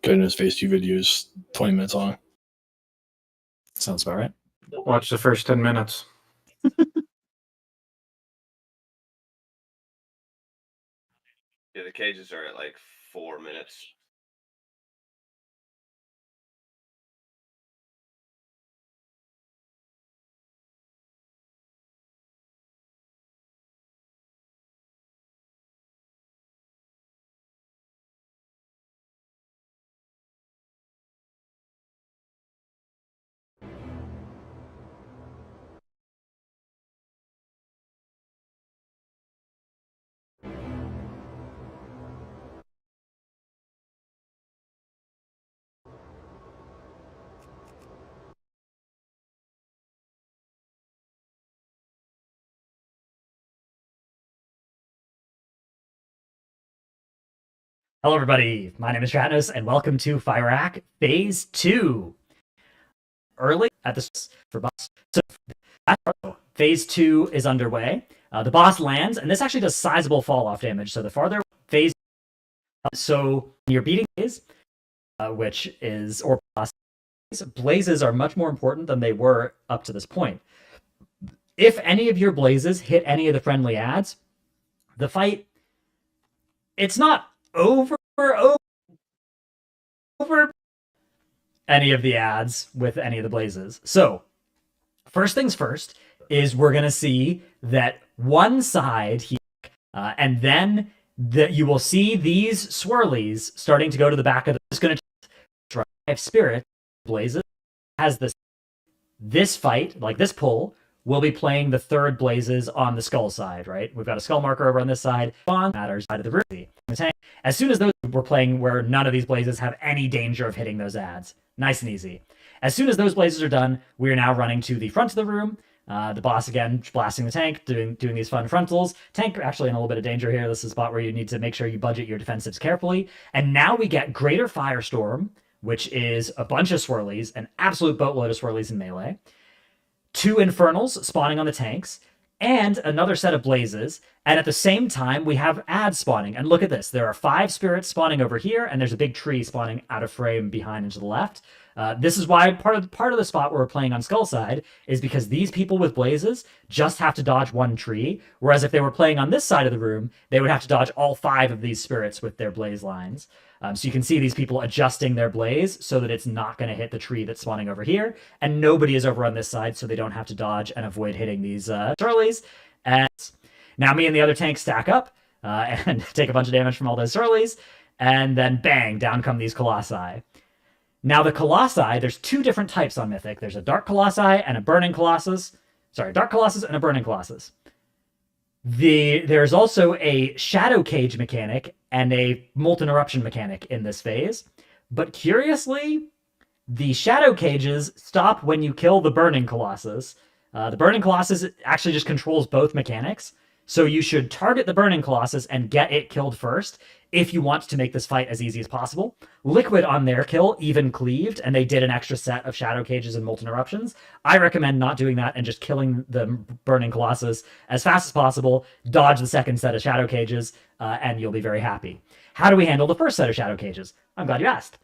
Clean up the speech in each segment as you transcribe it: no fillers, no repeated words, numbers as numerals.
Goodness, phase 2 videos 20 minutes long. Sounds about right. Watch the first 10 minutes. Yeah, the cages are at like 4 minutes. Hello, everybody. My name is Shatnos, and welcome to Fyrakk Phase 2. Early at the for boss. So, Phase 2 is underway. The boss lands, and this actually does sizable fall-off damage. So the farther phase, so you're beating is, which is or blazes are much more important than they were up to this point. If any of your blazes hit any of the friendly adds, the fight, it's not over any of the adds with any of the blazes. So first things first is we're going to see that one side here, and then you will see these swirlies starting to go to the back of it's going to drive spirit blazes has this fight, like this pull, we'll be playing the third blazes on the skull side, right? We've got a skull marker over on this side, on matters side of the room. As soon as those we're playing where none of these blazes have any danger of hitting those adds. Nice and easy. As soon as those blazes are done, we are now running to the front of the room. The boss again blasting the tank, doing these fun frontals. Tank actually in a little bit of danger here. This is a spot where you need to make sure you budget your defensives carefully. And now we get Greater Firestorm, which is a bunch of swirlies, an absolute boatload of swirlies in melee. 2 Infernals spawning on the tanks, and another set of blazes. And at the same time, we have adds spawning. And look at this. There are 5 spirits spawning over here, and there's a big tree spawning out of frame behind and to the left. This is why part of the spot where we're playing on Skull side is because these people with blazes just have to dodge 1 tree, whereas if they were playing on this side of the room, they would have to dodge all 5 of these spirits with their blaze lines. So you can see these people adjusting their blaze so that it's not going to hit the tree that's spawning over here, and nobody is over on this side, so they don't have to dodge and avoid hitting these swirlies. And now me and the other tank stack up and take a bunch of damage from all those swirlies, and then bang, down come these Colossi. Now the Colossi, there's 2 different types on Mythic. There's a Dark Colossi and a Burning Colossus. Sorry, Dark Colossus and a Burning Colossus. There's also a Shadow Cage mechanic and a Molten Eruption mechanic in this phase. But curiously, the Shadow Cages stop when you kill the Burning Colossus. The Burning Colossus actually just controls both mechanics. So you should target the Burning Colossus and get it killed first if you want to make this fight as easy as possible. Liquid on their kill even cleaved, and they did an extra set of Shadow Cages and Molten Eruptions. I recommend not doing that and just killing the Burning Colossus as fast as possible, dodge the second set of Shadow Cages, and you'll be very happy. How do we handle the first set of Shadow Cages? I'm glad you asked.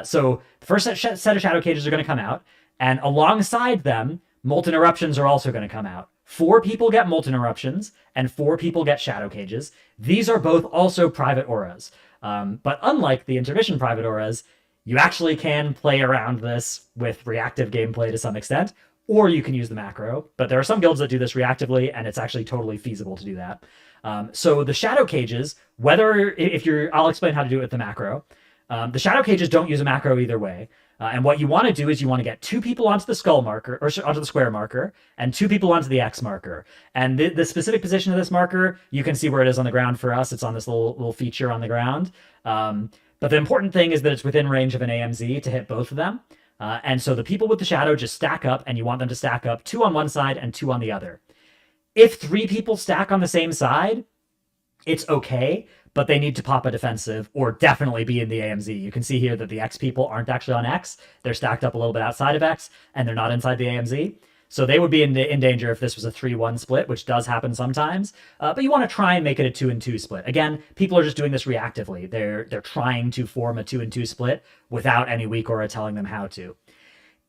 So the first set of Shadow Cages are going to come out, and alongside them, Molten Eruptions are also going to come out. 4 people get Molten Eruptions, and 4 people get Shadow Cages. These are both also private auras. But unlike the intermission private auras, you actually can play around this with reactive gameplay to some extent, or you can use the macro. But there are some guilds that do this reactively, and it's actually totally feasible to do that. So the Shadow Cages, I'll explain how to do it with the macro. The Shadow Cages don't use a macro either way. And what you want to do is you want to get 2 people onto the skull marker, or onto the square marker, and 2 people onto the X marker. And the specific position of this marker, you can see where it is on the ground for us. It's on this little feature on the ground. But the important thing is that it's within range of an AMZ to hit both of them. And so the people with the shadow just stack up, and you want them to stack up 2 on one side and 2 on the other. If 3 people stack on the same side, it's okay, but they need to pop a defensive or definitely be in the AMZ. You can see here that the X people aren't actually on X. They're stacked up a little bit outside of X, and they're not inside the AMZ. So they would be in danger if this was a 3-1 split, which does happen sometimes. But you want to try and make it a 2-2 split. Again, people are just doing this reactively. They're trying to form a 2-2 split without any weak aura telling them how to.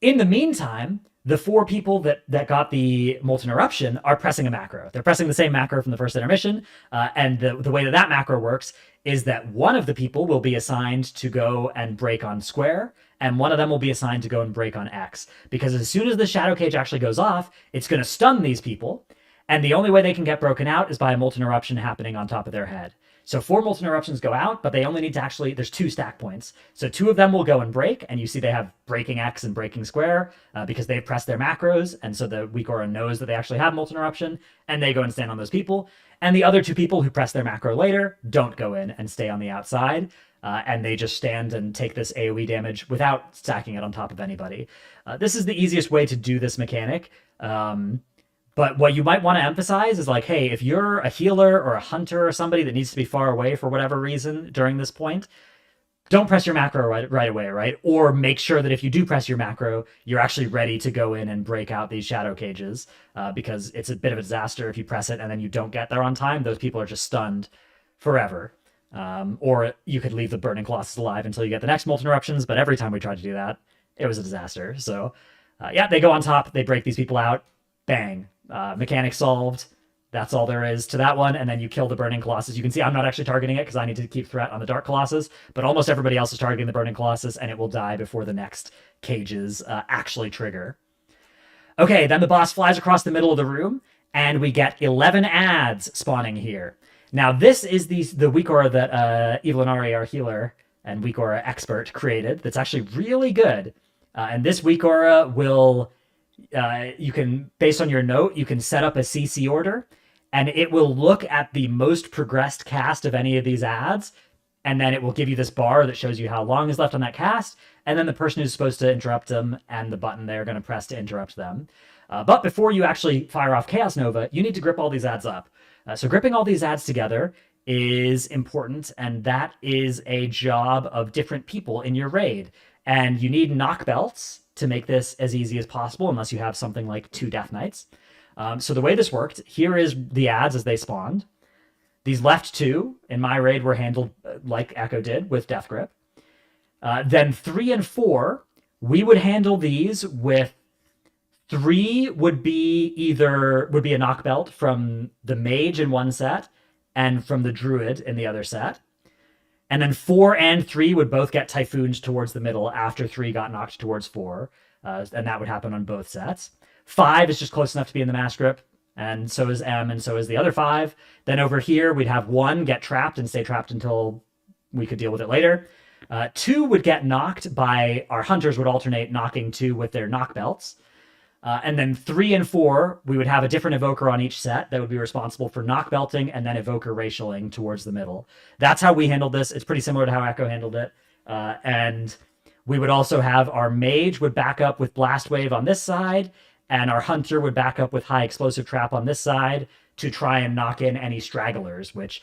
In the meantime, the 4 people that got the Molten Eruption are pressing a macro. They're pressing the same macro from the first intermission, and the way that macro works is that one of the people will be assigned to go and break on square, and one of them will be assigned to go and break on X. Because as soon as the Shadow Cage actually goes off, it's going to stun these people, and the only way they can get broken out is by a Molten Eruption happening on top of their head. So 4 Molten Eruptions go out, but they only need to actually, there's 2 stack points. So 2 of them will go and break, and you see they have breaking X and breaking square because they've pressed their macros, and so the weak aura knows that they actually have Molten Eruption, and they go and stand on those people. And the other 2 people who press their macro later don't go in and stay on the outside, and they just stand and take this AoE damage without stacking it on top of anybody. This is the easiest way to do this mechanic. But what you might want to emphasize is like, hey, if you're a healer or a hunter or somebody that needs to be far away for whatever reason during this point, don't press your macro right away, right? Or make sure that if you do press your macro, you're actually ready to go in and break out these shadow cages, because it's a bit of a disaster if you press it and then you don't get there on time. Those people are just stunned forever. Or you could leave the Burning Colossus alive until you get the next Molten Eruptions, but every time we tried to do that, it was a disaster. So yeah, they go on top, they break these people out, bang. Mechanic solved. That's all there is to that one. And then you kill the Burning Colossus. You can see I'm not actually targeting it because I need to keep threat on the Dark Colossus, but almost everybody else is targeting the Burning Colossus, and it will die before the next cages actually trigger. Okay, then the boss flies across the middle of the room, and we get 11 ads spawning here. Now, this is the weak aura that Evelinari, our healer and weak aura expert, created that's actually really good. And this weak aura will... you can, based on your note, you can set up a CC order, and it will look at the most progressed cast of any of these ads, and then it will give you this bar that shows you how long is left on that cast, and then the person who's supposed to interrupt them, and the button they're going to press to interrupt them. But before you actually fire off Chaos Nova, you need to grip all these ads up. So gripping all these ads together is important, and that is a job of different people in your raid. And you need knock belts to make this as easy as possible, unless you have something like 2 Death Knights. So the way this worked, here is the ads as they spawned. These left 2 in my raid were handled like Echo did with Death Grip. Then 3 and 4, we would handle these with 3 would be a knock belt from the Mage in one set and from the Druid in the other set. And then 4 and 3 would both get Typhooned towards the middle after 3 got knocked towards 4. And that would happen on both sets. 5 is just close enough to be in the Mass Grip, and so is M, and so is the other 5. Then over here, we'd have 1 get trapped and stay trapped until we could deal with it later. 2 would get knocked by... Our hunters would alternate knocking 2 with their knock belts. And then 3 and 4, we would have a different evoker on each set that would be responsible for knock belting and then evoker racialing towards the middle. That's how we handled this. It's pretty similar to how Echo handled it. And we would also have our Mage would back up with Blast Wave on this side, and our Hunter would back up with High Explosive Trap on this side to try and knock in any stragglers, which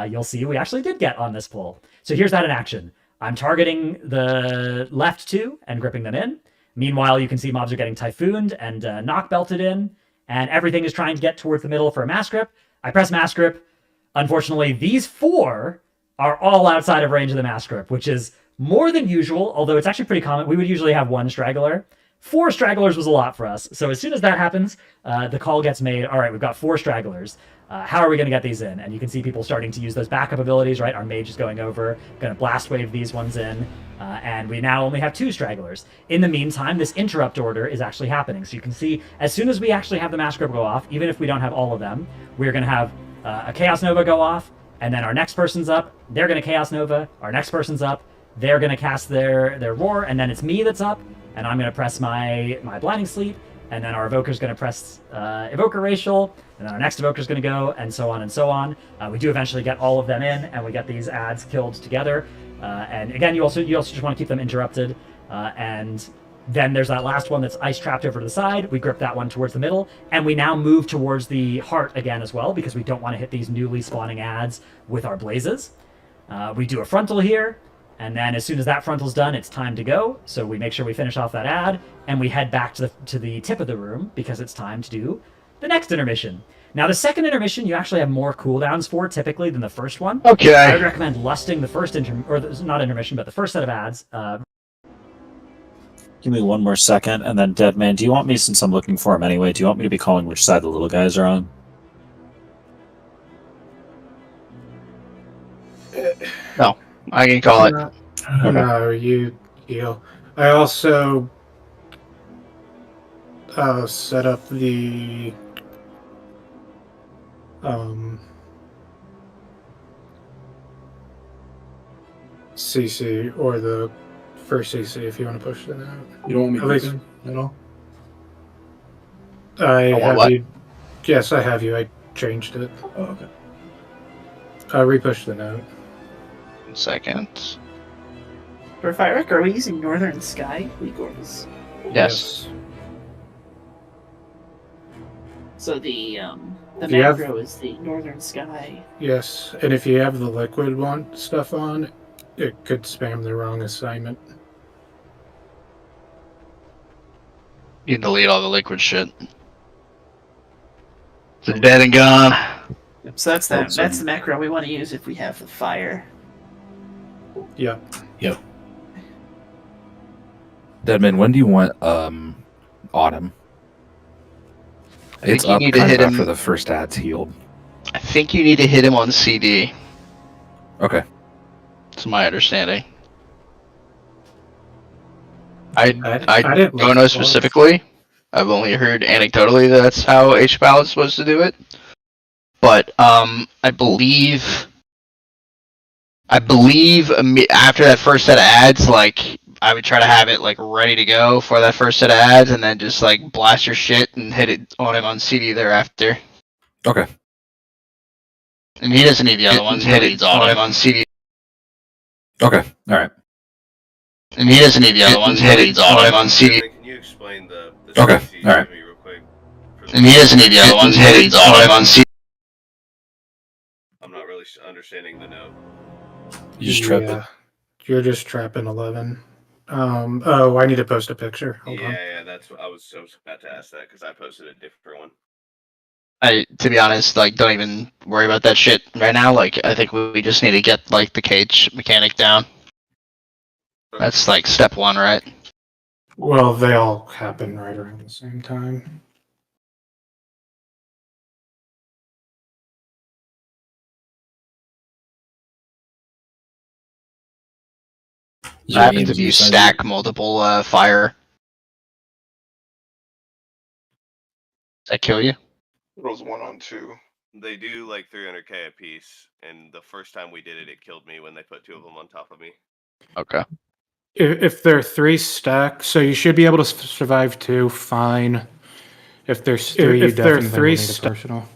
you'll see we actually did get on this pull. So here's that in action. I'm targeting the left 2 and gripping them in. Meanwhile, you can see mobs are getting Typhooned and knock belted in, and everything is trying to get towards the middle for a Mass Grip. I press Mass Grip. Unfortunately, these 4 are all outside of range of the Mass Grip, which is more than usual, although it's actually pretty common. We would usually have 1 straggler. 4 stragglers was a lot for us. So as soon as that happens, the call gets made, all right, we've got 4 stragglers. How are we going to get these in? And you can see people starting to use those backup abilities, right? Our Mage is going over, going to Blast Wave these ones in, and we now only have 2 stragglers. In the meantime, this interrupt order is actually happening. So you can see, as soon as we actually have the Mass Grip go off, even if we don't have all of them, we're going to have a Chaos Nova go off, and then our next person's up, they're going to Chaos Nova, our next person's up, they're going to cast their Roar, and then it's me that's up, and I'm going to press my Blinding Sleep, and then our Evoker's going to press Evoker Racial, and then our next Evoker's going to go, and so on and so on. We do eventually get all of them in, and we get these ads killed together. And again, you also just want to keep them interrupted. And then there's that last one that's ice trapped over to the side. We grip that one towards the middle, and we now move towards the heart again as well, because we don't want to hit these newly spawning ads with our blazes. We do a frontal here, And then as soon as that frontal's done, it's time to go. So we make sure we finish off that ad, and we head back to the tip of the room because it's time to do the next intermission. Now, the second intermission, you actually have more cooldowns for typically than the first one. Okay. I would recommend lusting the first not intermission, but the first set of ads. Give me one more second, and then Deadman, do you want me, since I'm looking for him anyway, do you want me to be calling which side the little guys are on? No, I can call it. No, you. I also set up the CC or the first CC if you want to push the note. You don't want me At least- clicking at all? I want have what? you. Yes, I have you. I changed it. Oh, okay. Repush the note. 1 second. For Fyrakk, are we using Northern Sky Legors? Yes. So the Do you have- macro is the Northern Sky. Yes, and if you have the liquid one stuff on, it could spam the wrong assignment. You delete all the liquid shit. It's dead and gone. So that's the macro we want to use if we have the fire. Yeah. Deadman, when do you want Autumn? I think It's you up need to kind hit of him. after the first ad's healed. I think you need to hit him on CD. Okay. That's my understanding. I didn't don't look know close. specifically. I've only heard anecdotally that that's how HPAL is supposed to do it. But I believe after that first set of ads, like I would try to have it like ready to go for that first set of ads, and then just like blast your shit and hit it on him on CD thereafter. Okay. And he doesn't need the other ones. Hit it on him on CD. Okay. All right. And he doesn't need the other ones. Hit it on him on CD. Can you explain the Okay, CC alright. to me real quick? And he doesn't need the other ones. Hit it on him on CD. I'm not really understanding the note. You just trip it. Yeah. You're just trapping 11. Oh, I need to post a picture. Hold on. Yeah, that's what I was about to ask that because I posted a different one. To be honest, like, don't even worry about that shit right now. Like, I think we just need to get, like, the cage mechanic down. That's, like, step one, right? Well, they all happen right around the same time. Is What there any happens if you besides stack multiple fire? Does that kill you? Rolls 1 on 2. They do like 300k a piece, and the first time we did it, it killed me when they put 2 of them on top of me. Okay. If there are 3 stacks, so you should be able to survive 2, fine. If there's 3, you definitely will need a personal.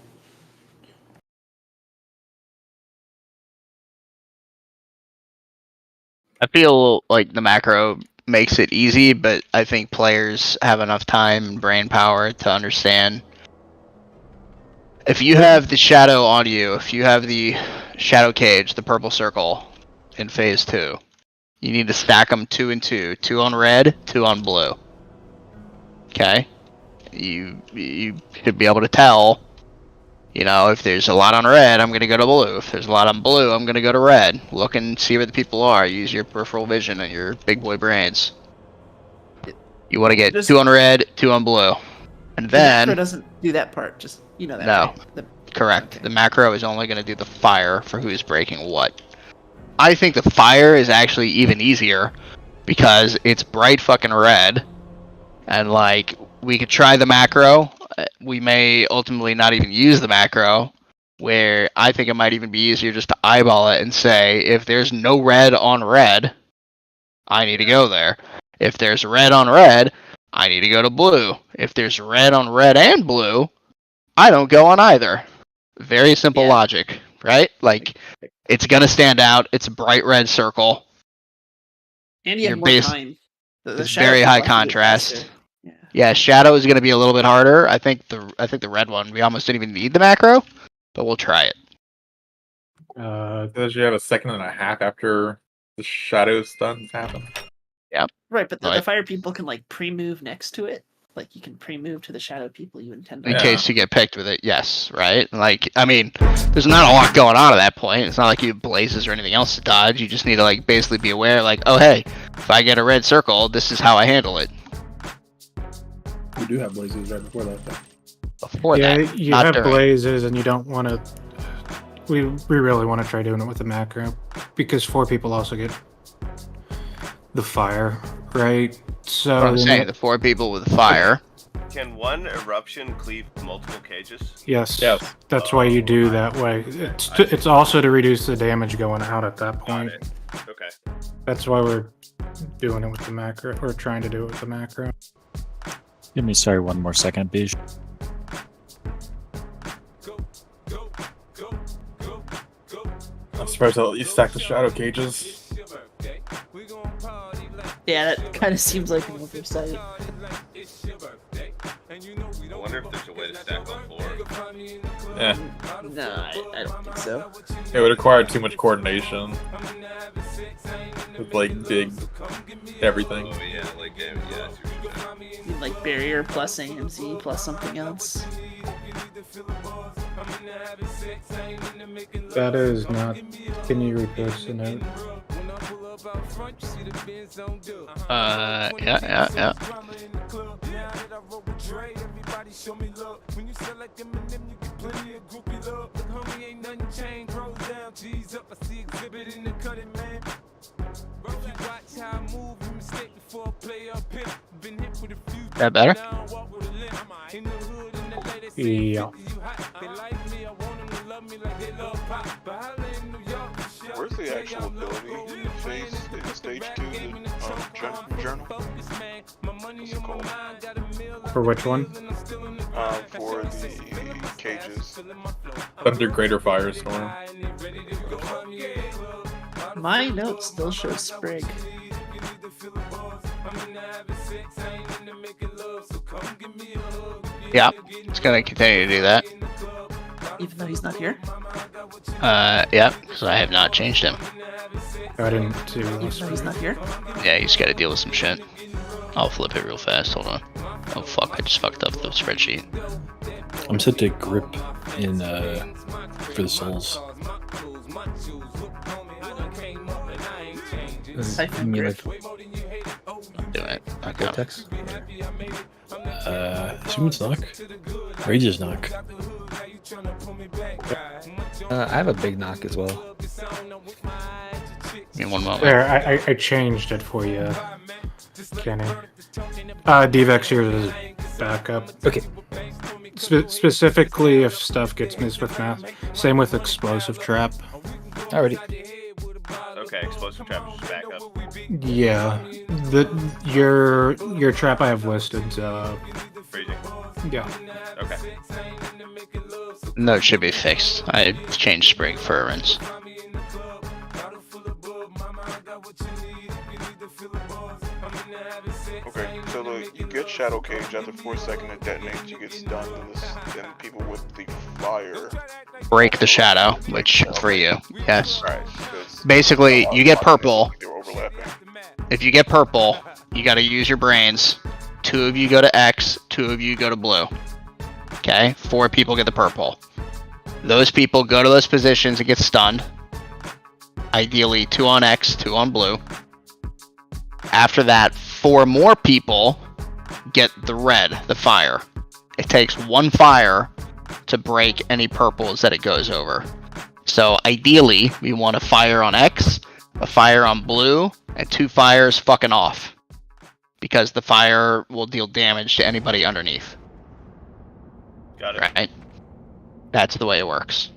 I feel like the macro makes it easy, but I think players have enough time and brain power to understand. If you have the shadow on you, if you have the shadow cage, the purple circle in phase 2, you need to stack them 2 and 2. 2 on red, 2 on blue. Okay? You should be able to tell, you know, if there's a lot on red, I'm going to go to blue. If there's a lot on blue, I'm going to go to red. Look and see where the people are. Use your peripheral vision and your big boy brains. You want to get 2 on red, 2 on blue. And The macro then, doesn't do that part. Just you know that. No. Right? correct, Okay. the macro is only going to do the fire for who's breaking what. I think the fire is actually even easier because it's bright fucking red. And like, we could try the macro. We may ultimately not even use the macro, where I think it might even be easier just to eyeball it and say, if there's no red on red, I need to go there. If there's red on red, I need to go to blue. If there's red on red and blue, I don't go on either. Very simple Yeah. logic, right? Like, it's gonna stand out. It's a bright red circle. And you Your have more base- time. The it's shadow very can high blast a bit contrast. faster. Yeah. Yeah, shadow is gonna be a little bit harder. I think the red one, we almost didn't even need the macro, but we'll try it. Does you have a second and a half after the shadow stuns happen. Right, but the Right. fire people can like pre-move next to it. Like you can pre-move to the shadow people you intend to. In Yeah. case you get picked with it, yes, right? Like, I mean, there's not a lot going on at that point. It's not like you have blazes or anything else to dodge. You just need to like basically be aware, like, oh hey, if I get a red circle, this is how I handle it. We do have blazes right before that. Before yeah, that, you not have during. blazes, and you don't want to. We really want to try doing it with the macro because 4 people also get the fire, right? So What I'm then saying, the 4 people with fire. Can one eruption cleave multiple cages? yes, Yes. that's why you do that way. It's also to reduce the damage going out at that Got point. it. Okay. That's why we're doing it with the macro. We're trying to do it with the macro. Give me sorry 1 more second, Beige. I'm surprised they'll let you stack the shadow cages. Yeah, that kind of seems like an oversight. I wonder if there's a way to stack all 4. Yeah, No, I don't think so. it would require too much coordination with like big everything. Oh yeah, like yeah, I see what you're saying. You need, like barrier plus AMZ plus something else. That is not. Can you repost the note? Yeah. That better? Yeah. Where's the actual ability phase in stage 2? The journal? What's it called? For which one? For the cages. Under Greater Firestorm. My note still shows Sprig. Yeah, it's gonna continue to do that. Even though he's not here? Yeah, because I have not changed him. I didn't see. Even though he's not here? Yeah, he's gotta deal with some shit. I'll flip it real fast, hold on. Oh fuck, I just fucked up the spreadsheet. I'm set to grip in for the souls. Siphon You mean grip. like I'm doing it. Okay. Vortex? Assume it's knock. Rage's knock. I have a big knock as well. Give me 1 moment. There, I changed it for you, Kenny. Devex here is backup. Okay. Specifically, if stuff gets missed with math. Same with explosive trap. Alrighty. Okay, explosive trap is just back up. Yeah, your trap I have listed. Freezing. Yeah. Okay. No, it should be fixed. I changed Sprig for Errands. Okay, so you get Shadow Cage after 4 seconds it detonates, you get stunned, and then people with the fire. Break the shadow, which for you, yes. Right. because Basically, you get purple. They were overlapping. If you get purple, you gotta use your brains. 2 of you go to X, 2 of you go to blue. Okay? 4 people get the purple. Those people go to those positions and get stunned. Ideally, 2 on X, 2 on blue. After that, 4 more people get the red, the fire. It takes 1 fire to break any purples that it goes over. So ideally, we want a fire on X, a fire on blue, and 2 fires fucking off. Because the fire will deal damage to anybody underneath. Got it. Right? That's the way it works.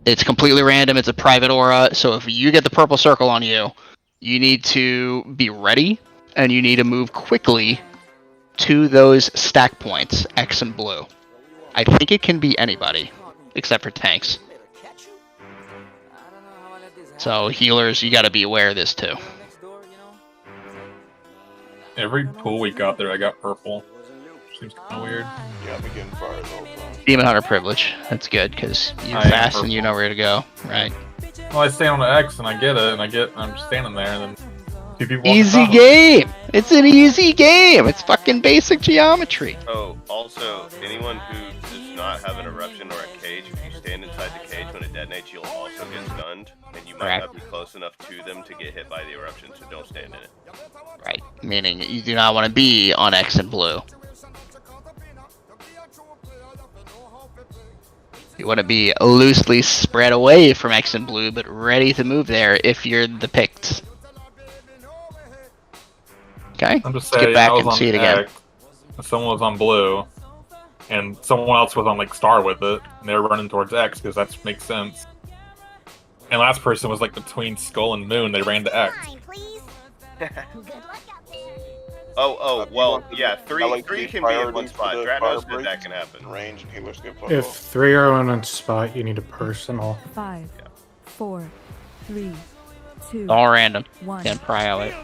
It's completely random, it's a private aura, so if you get the purple circle on you, you need to be ready, and you need to move quickly to those stack points, X and blue. I think it can be anybody, except for tanks. So healers, you gotta be aware of this too. Every pool we got there, I got purple. Seems kind of weird. Yeah, I've been getting fire the whole time. Demon Hunter privilege, that's good, because you're I am fast and you purple. know where to go, right? Well, I stand on the X and I get it, and I'm standing there, and then two people. walk Easy across. game. It's an easy game. It's fucking basic geometry. Oh, also, anyone who does not have an eruption or a cage, if you stand inside the cage when it detonates, you'll also get stunned, and you might not be close enough to them to get hit by the eruption, so don't stand in it. Right. Meaning you do not want to be on X and blue. You want to be loosely spread away from X and blue, but ready to move there if you're the picked. Okay, I'm just let's saying, get back I was and on see it again. X, and someone was on blue, and someone else was on like star with it, and they were running towards X because that makes sense. And last person was like between skull and moon. They ran to X. Well, yeah, three can be in one spot. Drat knows that can happen. Range and healers get If 3 are on a spot, you need a personal. 5, 4, 3, 2. All random. 1. Can't pry out it.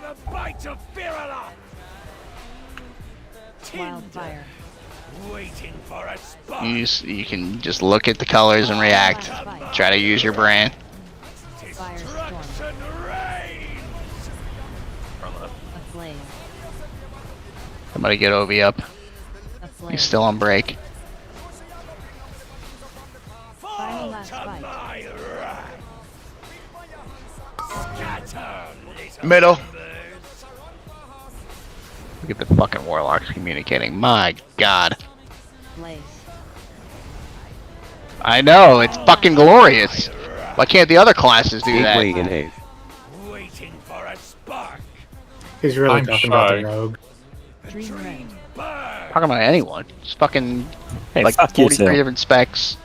Wildfire. You can just look at the colors and react. Try to use your brain. Firestorm. Aflame. Somebody get OV up. Aflame. He's still on break. Final last fight. Middle. Look at the fucking warlocks communicating. My god. Blaze. I know, it's fucking glorious. Why can't the other classes do that? He's really I'm talking about shy. the rogue. Dream Red. Talking about anyone. It's fucking Hey, like fuck you 43 too. different specs.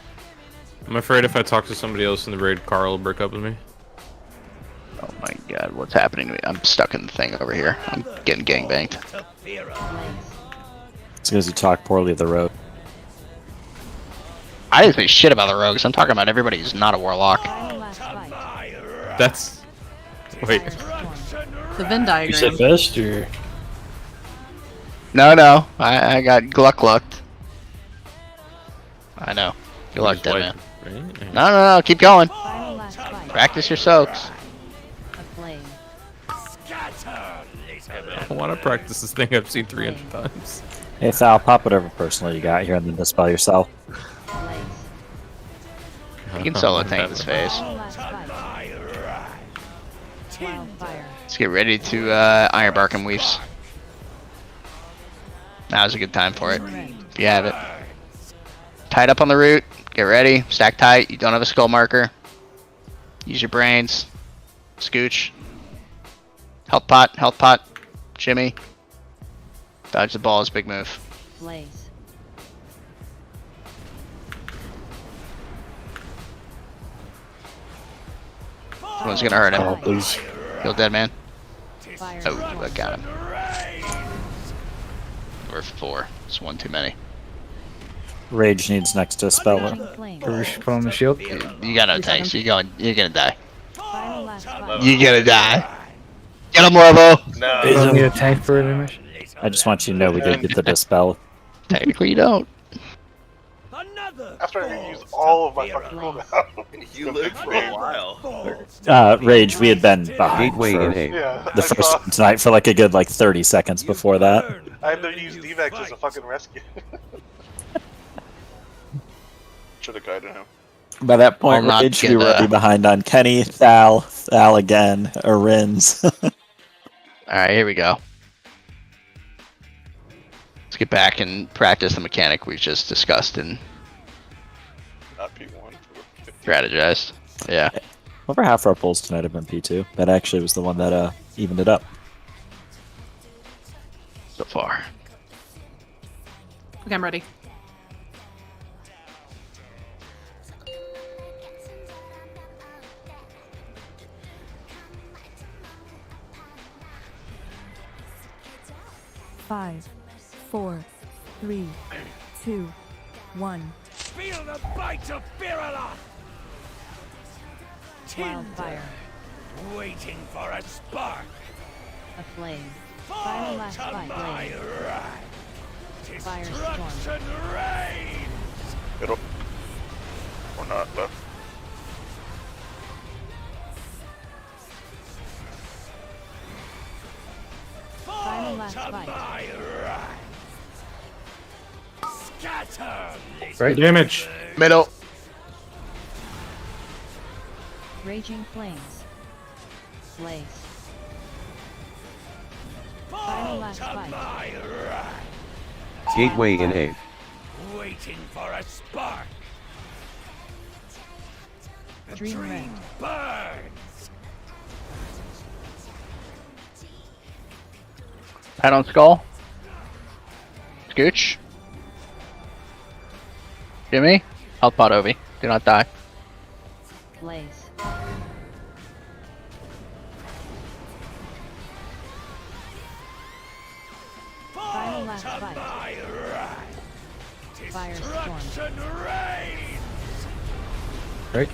I'm afraid if I talk to somebody else in the raid, Carl will break up with me. Oh my god, what's happening to me? I'm stuck in the thing over here. I'm getting gangbanged. Blaze. It's because you talk poorly of the road. I didn't say shit about the rogues. I'm talking about everybody who's not a warlock. Final last fight. That's... Wait. Firestorm. The Venn You said diagram. best, or No, I got glucked. I know. Good luck, Just dead wipe, man. right? No, keep going. Final last fight. Practice your soaks. Aflame. I want to practice this thing I've seen 300 times. Hey, Sal, pop whatever personal you got here and then dispel yourself. Blaze. You can solo tank this phase. Final last fight. Wildfire. Let's get ready to Ironbark and Weaves. Now's a good time for it, Dream Red. if you have it. Tied up on the root, get ready, stack tight, you don't have a skull marker. Use your brains. Scooch. Health pot, shimmy. Dodge the ball is big move. Blaze. One's gonna hurt him. oh, please. Kill dead man. Oh, Firestorm. I got him. We're 4. It's one too many. Rage needs next to spell it. Catching flame. Can we put on the shield? You got no tanks. You're gonna die. Final last fight. You're gonna die. Get him, Lobo. No. You don't need a tank for it, Amish? I just want you to know we did get the dispel. Technically, you don't. After I used all of my fucking cooldown. You lived for a while. Rage, we had been behind for Yeah, the first one tonight for like a good 30 seconds before that. I had to use Devex as a fucking rescue. Should have guided him. By that point, I'll not Rage, get we were already behind on Kenny, Thal again, or Rins. Alright, here we go. Let's get back and practice the mechanic we've just discussed and Not P1 for 50. strategized. Yeah. Over half our pulls tonight have been P2. That actually was the one that evened it up. So far. Okay, I'm ready. Five, 4, 3, 2, 1. Feel the bite of Fyrakk! Wildfire. Waiting for a spark. Aflame. Final last To fight. my Blaze. right. Firestorm. Destruction reigns. It'll. Or not, but. last fight. My right. Scatter. Right. Damage. Middle. Raging flames. Blaze. Final last fight. My right. Gateway in A. Waiting for a spark. The Dream dream Rend. burns. Pat on skull. Scooch. Jimmy. Health pot Obi. Do not die. Blaze. Final last fight. My right. Firestorm. Destruction reigns. Right.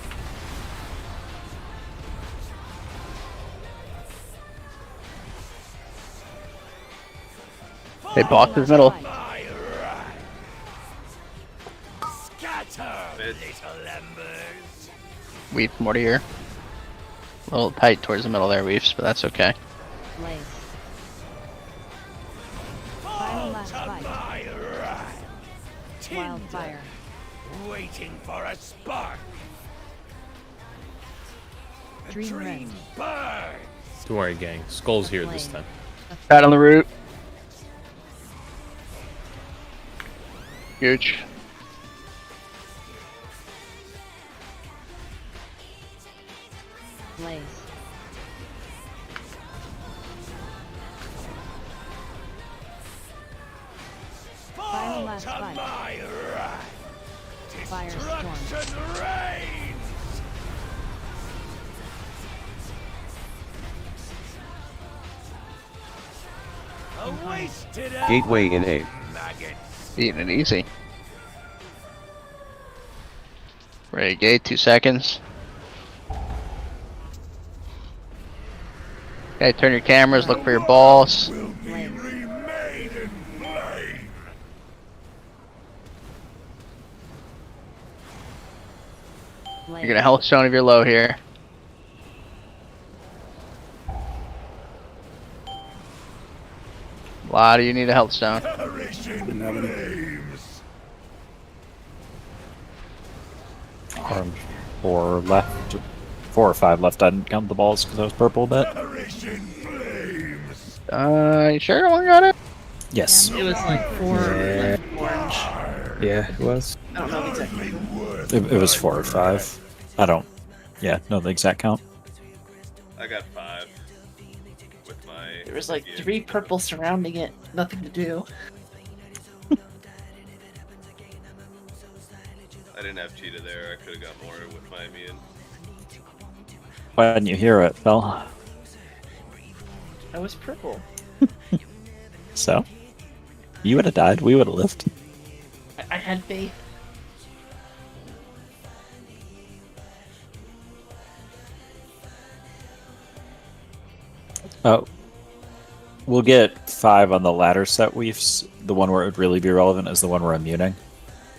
Hey, boss is middle. My right. Scatter, little embers. Weave more to here. A little tight towards the middle there, Weaves, but that's okay. Blaze. Final last fight. My right. Wildfire. Waiting for a spark. The Dream dream Rend. burns. Don't worry, gang. Skull's here this time. Pat on the root. Gooch. Blaze. Final last fight. My right. Firestorm. Destruction reigns. A wasted Gateway in A. maggots. Eating it easy. Ready, gate, 2 seconds. Okay, turn your cameras, look for your balls. Will be remade in flame. You're gonna health stone if you're low here. Why do you need a health stone? Perish in flames. Orange. 4 left. 4 or 5 left. I didn't count the balls because I was purple a bit. Perish in flames. You sure everyone got it? Yes. It was like 4 left orange. Yeah, it was. I don't know the exact number. It was 4 or 5. I don't. Yeah, know the exact count. I got 5 with my. There was like 3 purple surrounding it. Nothing to do. I didn't have cheetah there. I could have got more with my immune. Why didn't you hear it, Phil? I was purple. So? You would have died. We would have lived. I had faith. Oh. We'll get 5 on the latter set weaves. The one where it would really be relevant is the one we're immuning.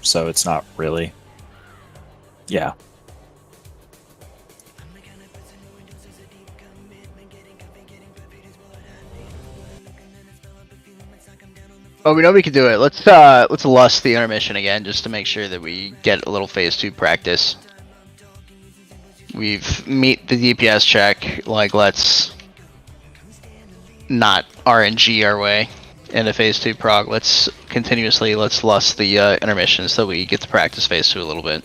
So it's not really. Yeah. Oh, we know we can do it. Let's lust the intermission again, just to make sure that we get a little phase 2 practice. We've meet the DPS check. Like, let's not RNG our way into phase 2 prog. Let's lust the intermission so we get to practice phase 2 a little bit.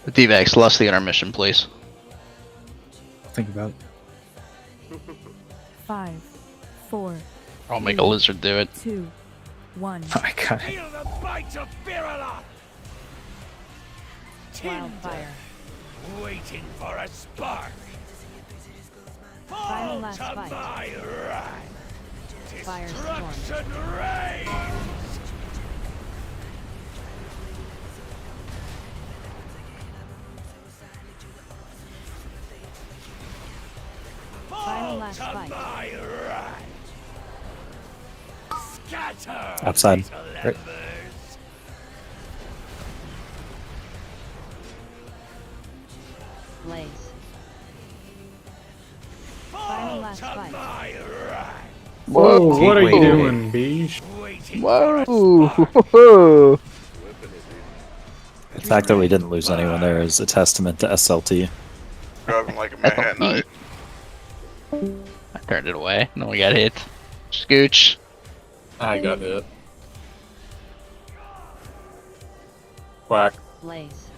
DVX, lust the intermission, please. Think about it. 5, 4. I'll make a lizard do it. 2, 1. Oh, I got it. Feel the bite of Fyrakk. Wildfire. Waiting for a spark. Final last To fight. my right. Firestorm. Destruction reigns. Final last To fight. my right. Scatter. Outside. little Right. embers. Blaze. Final Fall last to fight. my wrath. Whoa, what are you Whoa. doing, Beej? Waiting Whoa! for a spark. Whoa. The fact that we didn't lose anyone there is a testament to SLT. Driving like a That's Manhattanite. not me. I turned it away. No, we got hit. Scooch. I got hit. Quack. Blaze.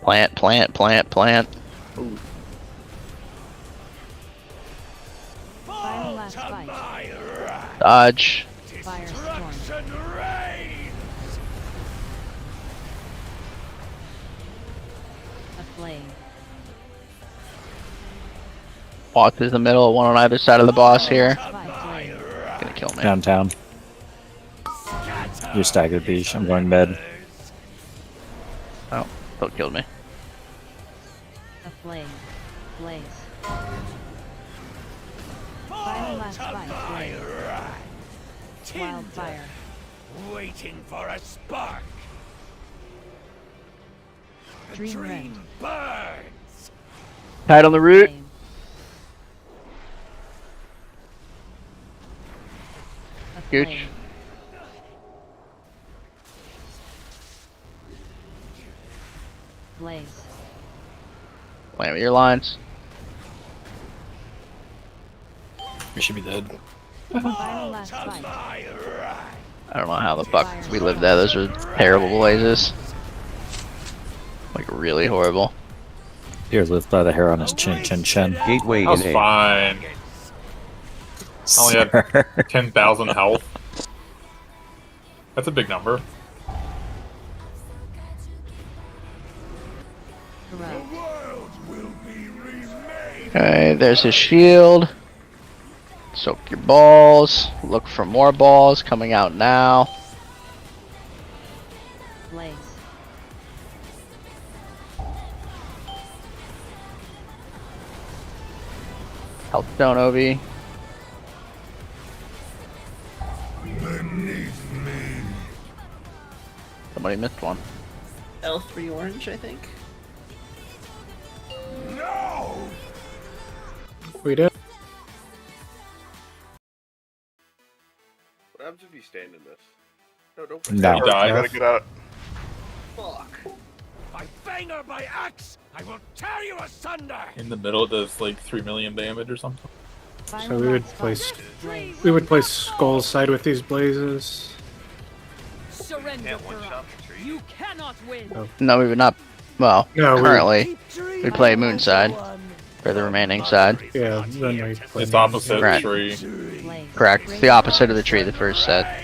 Plant, plant, plant, plant. Final Fall last to fight. my wrath. Dodge. Firestorm. Destruction reigns. Aflame. Walk through the middle, one on either side of the boss here. To my wrath. Gonna kill me. Downtown. Scatter You're staggered, Beach. I'm going mid. Oh, still killed me. Aflame. Blaze. Fall last to fight. my wrath. Tinder, Wildfire. waiting for a spark. A Dream dream burns. Tied on the root. Flame. Gooch. Aflame. Blaze. Plant with your lines. We should be dead. Final last To fight. my wrath. I don't know how the fuck we lived that. Those were terrible blazes. Like really horrible. Here, live by the hair on his chin, chin, chin. Gateway That was in A. fine. Only had Sir. 10,000 health. That's a big number. Corrupt. World will be remade. Okay, there's his shield. Soak your balls. Look for more balls coming out now. Blaze. Health stone Ovi. Somebody missed one. L3 orange, I think. No! We did. What happens if you stand in this? No, don't. No. You die. You gotta get out. Fuck. By fang or by axe, I will tear you asunder! In the middle, it does like 3 million damage or something. Final we would last place- fight. Blaze. We would place Skull's side with these blazes. Surrender, Can't one shot the tree. You cannot win. No, we would not. Well, No, we- currently we play moon side for the remaining side. Yeah, then we play. It's opposite Right. tree. Blaze. Correct. It's the opposite of the tree, the first set.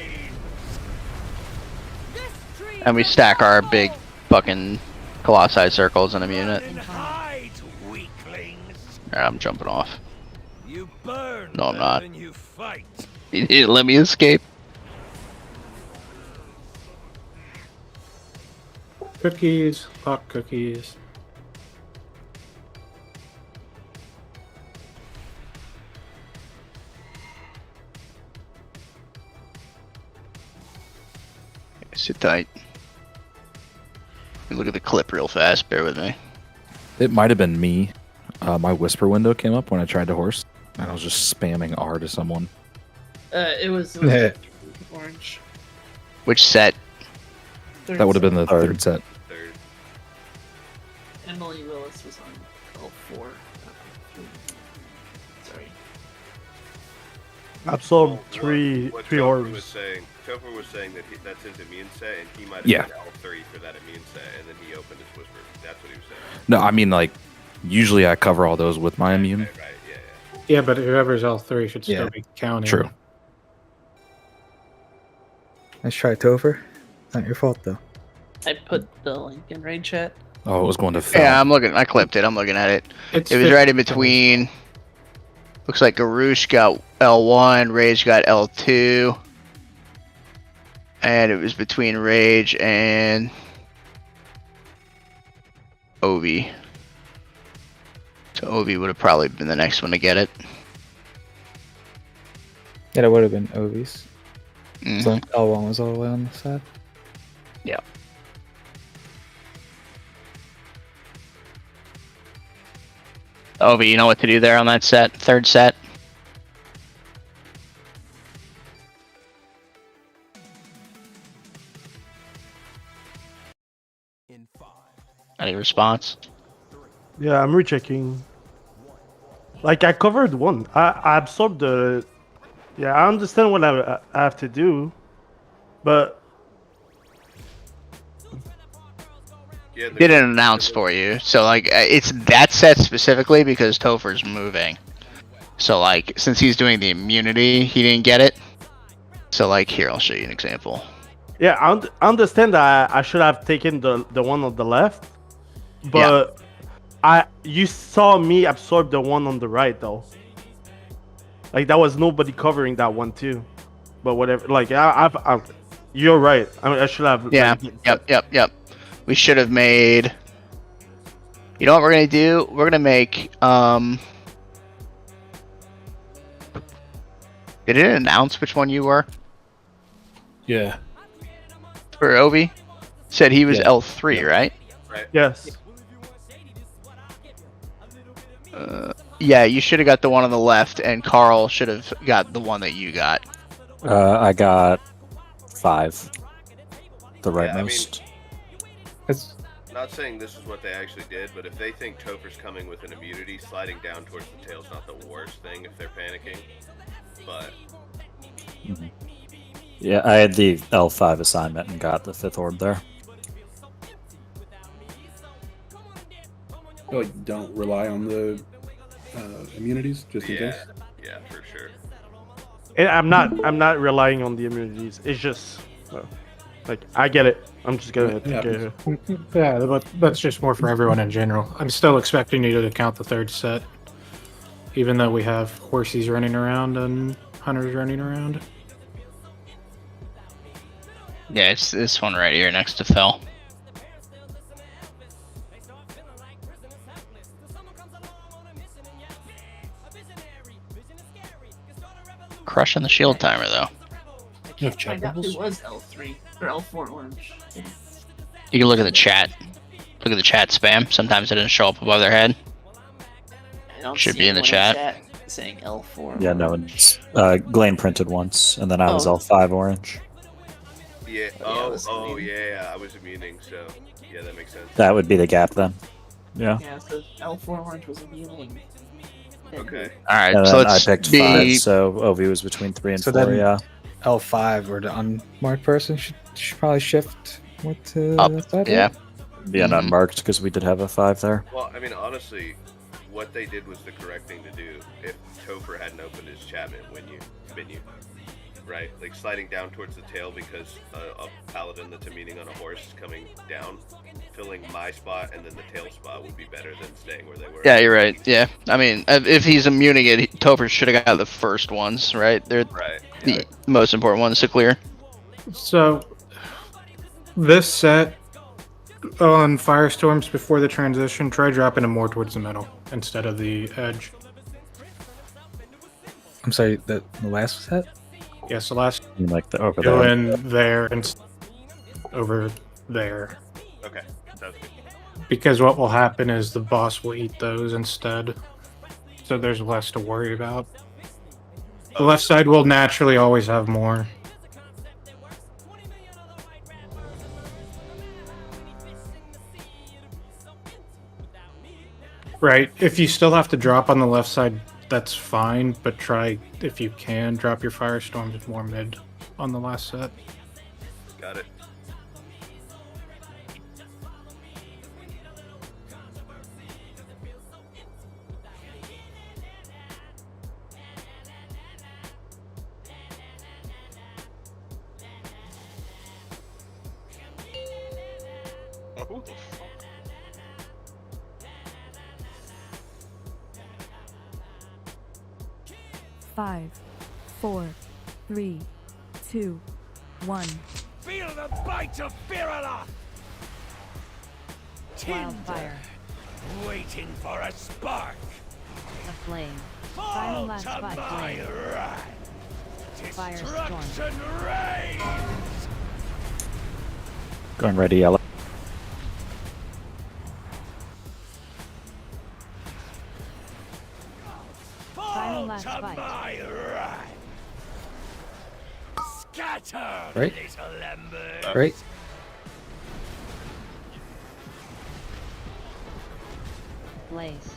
And we stack our big fucking colossi circles and immune it. Hide, weaklings! Alright, I'm jumping off. You burn No, I'm better not. than you fight. He didn't let me escape. Cookies, hot cookies. Sit tight. Let me look at the clip real fast. Bear with me. It might have been me. My whisper window came up when I tried to horse, and I was just spamming R to someone. It was orange. Which set? That would have been the third set. Third. Emily Willis was on L4. Sorry. Well, what Topher was saying. Topher was saying that that's his immune set, and he might have Yeah. been L3 for that immune set, and then he opened his whisper. That's what he was saying. No, I mean like, usually I cover all those with my immune. Right, yeah. Yeah, but whoever's L3 should still Yeah. be counting. True. Nice try, Topher. Not your fault, though. I put the link in raid chat. Oh, it was going to fail. Yeah, I'm looking. I clipped it. I'm looking at it. It's It was 50 right in between. Looks like Garouche got L1, Rage got L2. And it was between Rage and Ovi. So Ovi would have probably been the next one to get it. Yeah, it would have been Ovi's. Mhm. So L1 was all the way on the side. Yeah. Obi, you know what to do there on that set, third set? Any response? Yeah, I'm rechecking. Like, I covered one. I absorbed the... Yeah, I understand what I have to do, but... Yeah, Didn't announce for you, so like it's that set specifically because Topher's moving. So like since he's doing the immunity, he didn't get it. So like here, I'll show you an example. Yeah, I understand that I should have taken the one on the left, but you saw me absorb the one on the right though. Like that was nobody covering that one too, but whatever. Like you're right. I mean, I should have. Yeah. Like, Yep. We should have made. You know what we're gonna do? We're gonna make. Did it announce which one you were? Yeah. For Obi, said he was Yeah. L3, right? Right. Yes. Yeah, you should have got the one on the left, and Carl should have got the one that you got. I got 5. The rightmost. It's Not saying this is what they actually did, but if they think Topher's coming with an immunity, sliding down towards the tail's not the worst thing if they're panicking. But Yeah, I had the L5 assignment and got the 5th orb there. Like, don't rely on the immunities just in case. Yeah, for sure. And I'm not relying on the immunities. It's just like I get it. I'm just gonna Yeah. get it. Yeah, but that's just more for everyone in general. I'm still expecting you to count the third set, even though we have horsies running around and hunters running around. Yeah, it's this one right here next to Phil. Crushing the shield timer though. You have Find out who checkables? was L3 or L4 orange. You can look at the chat. Look at the chat spam. Sometimes it doesn't show up above their head. I don't Should see be in the anyone chat. saying L4. Yeah, no one's. Glane printed once, and then I was Oh. L5 orange. Yeah. Yeah, Yeah. I was immuning, so yeah, that makes sense. That would be the gap then. Yeah. Yeah, so L4 orange was immune. Okay. Alright, And so then I let's picked be 5, so Ovi was between 3 and So 4, then- yeah. L5 or the unmarked person should probably shift what to up. that side. Yeah. Be an unmarked because we did have a 5 there. Well, I mean, honestly, what they did was the correct thing to do. If Topher hadn't opened his chat menu, right? Like sliding down towards the tail because a paladin that's immuning on a horse is coming down, filling my spot, and then the tail spot would be better than staying where they were. Yeah, you're right. Yeah. I mean, if he's immuning it, Topher should have got the first ones, right? They're Right. the most important ones to clear. So, this set on firestorms before the transition, try dropping them more towards the middle instead of the edge. I'm sorry, the last set? Yes, the last You like the over go there. in there and over there. Okay. Sounds good. Because what will happen is the boss will eat those instead. So there's less to worry about. The left side will naturally always have more. Right. If you still have to drop on the left side, that's fine. But try, if you can, drop your firestorms more mid on the last set. Got it. Oh, who the fuck? 5, 4, 3, 2, 1. Feel the bite of Fyrakk! Wildfire. Waiting for a spark. A flame. Final Fall last to fight my flame. wrath. Firestorm. Destruction reigns. Going ready, yellow. last fight. Scatter, Right. little embers. Right. Blaze.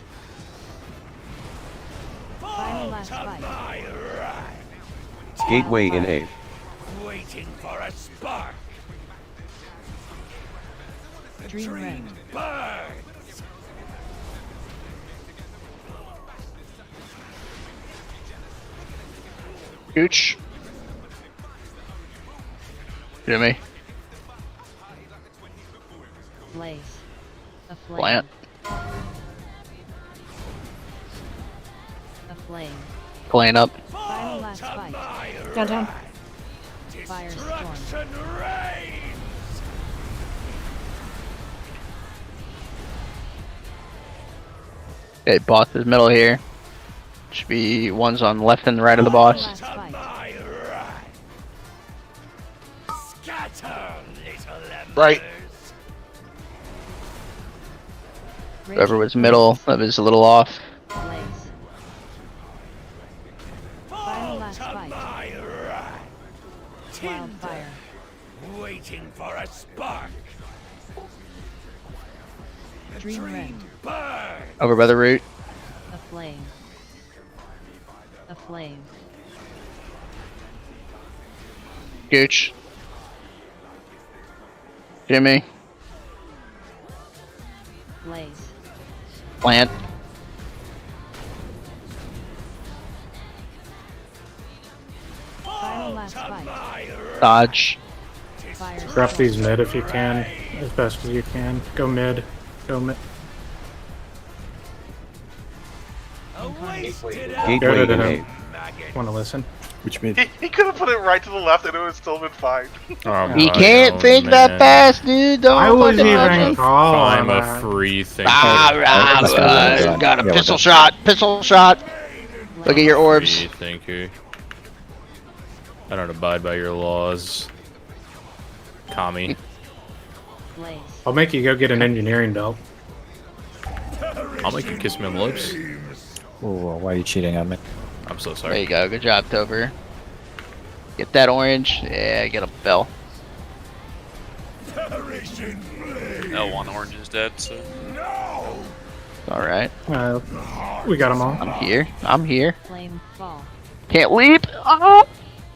Final last To fight. my right. Gateway in A. Waiting for a spark. Dream Red. Birds. Gooch. Jimmy. Blaze. A flame. Plant. A flame. Playing up. Final last fight. Downtown. Firestorm. Destruction reigns. Okay, boss is middle here. Should be ones on left and right of the boss. Last fight. My right. Scatter, little embers. Right. Whoever was middle, that was a little off. Blaze. Final last fight. My right. Wildfire. Waiting for a spark. Dream Red. Bird. Over by the root. A flame. A flame. Gooch. Jimmy. Blaze. Plant. Final last fight. Dodge. Drop these Firestorm. mid if you can, as best as you can. Go mid. Go mid. Go to the Want to listen? Which mid? He could have put it right to the left and it would have still been fine. You can't think that fast, dude. Don't I was fucking even touch him. I'm calling a that. free thinker. Got a pistol shot. Pistol shot. Look at your orbs. Free thinker. I don't abide by your laws. Kami. Blaze. I'll make you go get an engineering belt. I'll make you kiss me on the lips. Ooh, why are you cheating on me? I'm so There sorry. you go. Good job, Topher. Get that orange. Yeah, get a bell. L1 orange is dead, so. Alright. We got them all. I'm here. I'm here. Flame fall. Can't leap. Oh!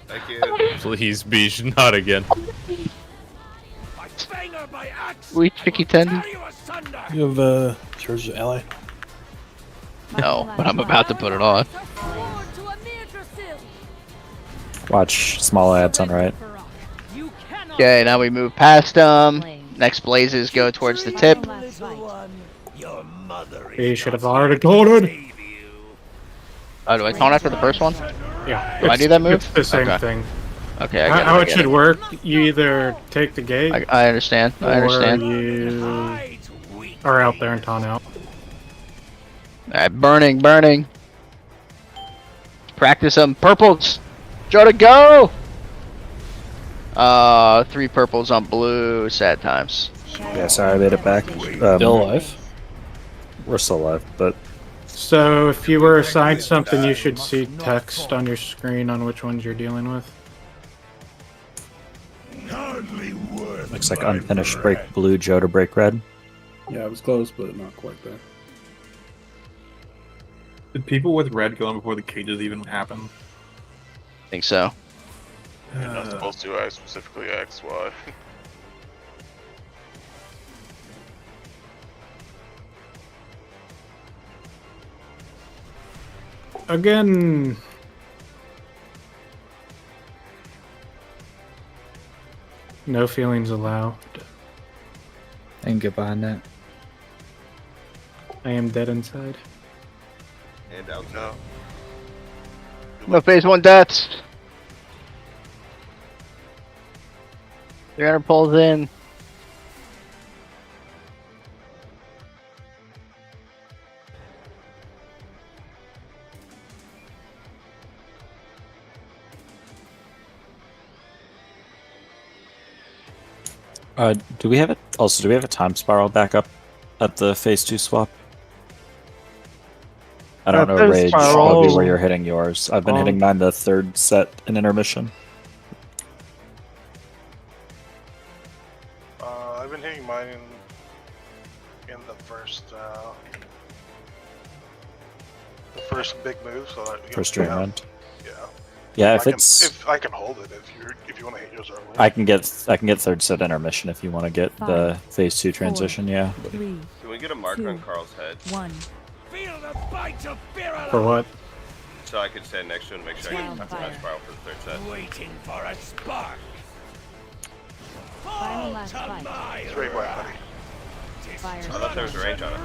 Thank you. Please, Beach, not again. Banger by axe. We tricky tendy. Tear you asunder. You have George's ally. No, but I'm about to put it on. Watch small ads on right. Okay, now we move past them. Next blazes go towards the tip. Your mother is You should have already told it. Oh, do I taunt after the first one? Yeah. Do I do that move? It's the same Okay. thing. Okay, I get How I it get should work, you either take the gate I understand. I understand. or you are out there and taunt out. Alright, burning, burning. Practice them. Purples! Joe to go! 3 purples on blue. Sad times. Yeah, sorry, I made it back. Still alive? We're still alive, but So if you were assigned something, you should see text on your screen on which ones you're dealing with. looks like unfinished break blue, Joe to break red. Yeah, it was close, but not quite there. Did people with red go in before the cages even happen? I think so. You're not supposed to. I specifically asked why. Again. No feelings allowed. I can get behind that. I am dead inside. And out. No. No phase 1 deaths. 300 pulls in. Do we have it? Also, do we have a time spiral backup at the phase 2 swap? I don't know, There's Rage, spiral. Obi, where you're hitting yours. I've been hitting mine the third set in intermission. I've been hitting mine in the first big move. So that, First dream round. Yeah. Yeah, if I can hold it, if you want to hit yours early. I can get third set intermission if you want to get the phase 2 transition. Yeah. Can we get a marker on Carl's head? 1. Feel the bite of Fyrakk. For what? So I could stand next to him and make sure I can have that spiral for the third set. Waiting for a spark. Final last fight. It's very black, buddy. Fire. I thought there was a range on it.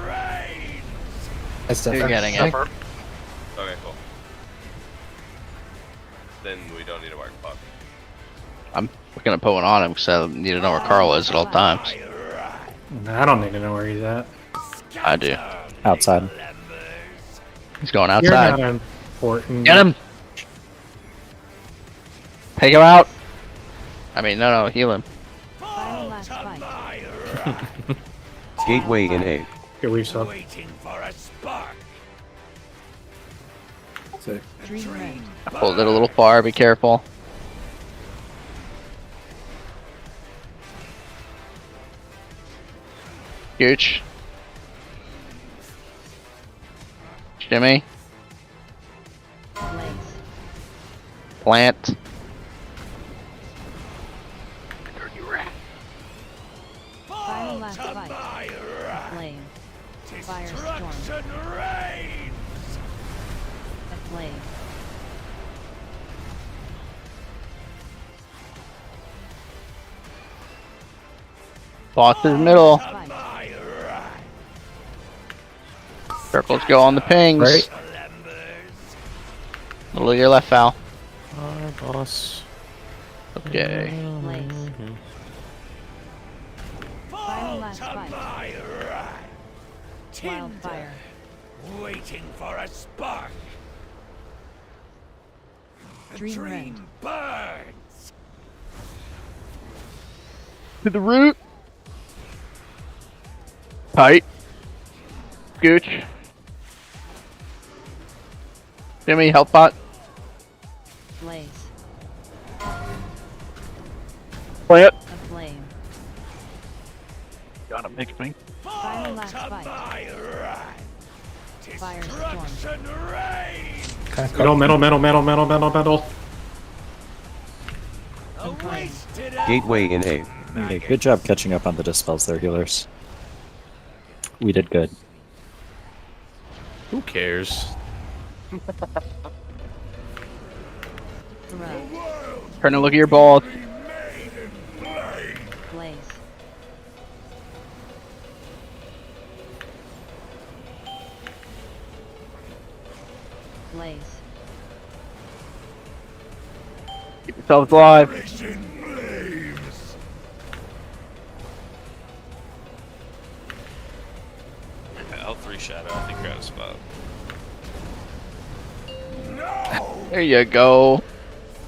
That's You're getting it. Suffer. Okay, cool. Then we don't need a mark pop. I'm gonna put one on him because I need to know where Carl is at all times. I don't need to know where he's at. I do. Outside. He's going You're outside. not important. Get him! Take him out! I mean, no, heal him. Final last fight. Gateway in A. Here we saw. Waiting for a spark. Dream Red. I pulled it a little far, be careful. Huge. Jimmy. Blaze. Plant. Final last fight. Flame. Firestorm. A flame. Boss is middle. Fight. Circles go on the pings. Right. Middle of your left foul. Boss. Okay. Blaze. Final last fight. Wildfire. Waiting for a spark. Dream Red. Burns. To the root. Tight. Gooch. Jimmy, help pot. Blaze. Plant. A flame. Gotta make me. Final last fight. Firestorm. Middle. Gateway in A. Okay, good job catching up on the dispels there, healers. We did good. Who cares? Throw. Turn and look at your balls. Blaze. Blaze. Keep yourselves alive. I'll 3 shadow. I think we're out of spot. There you go.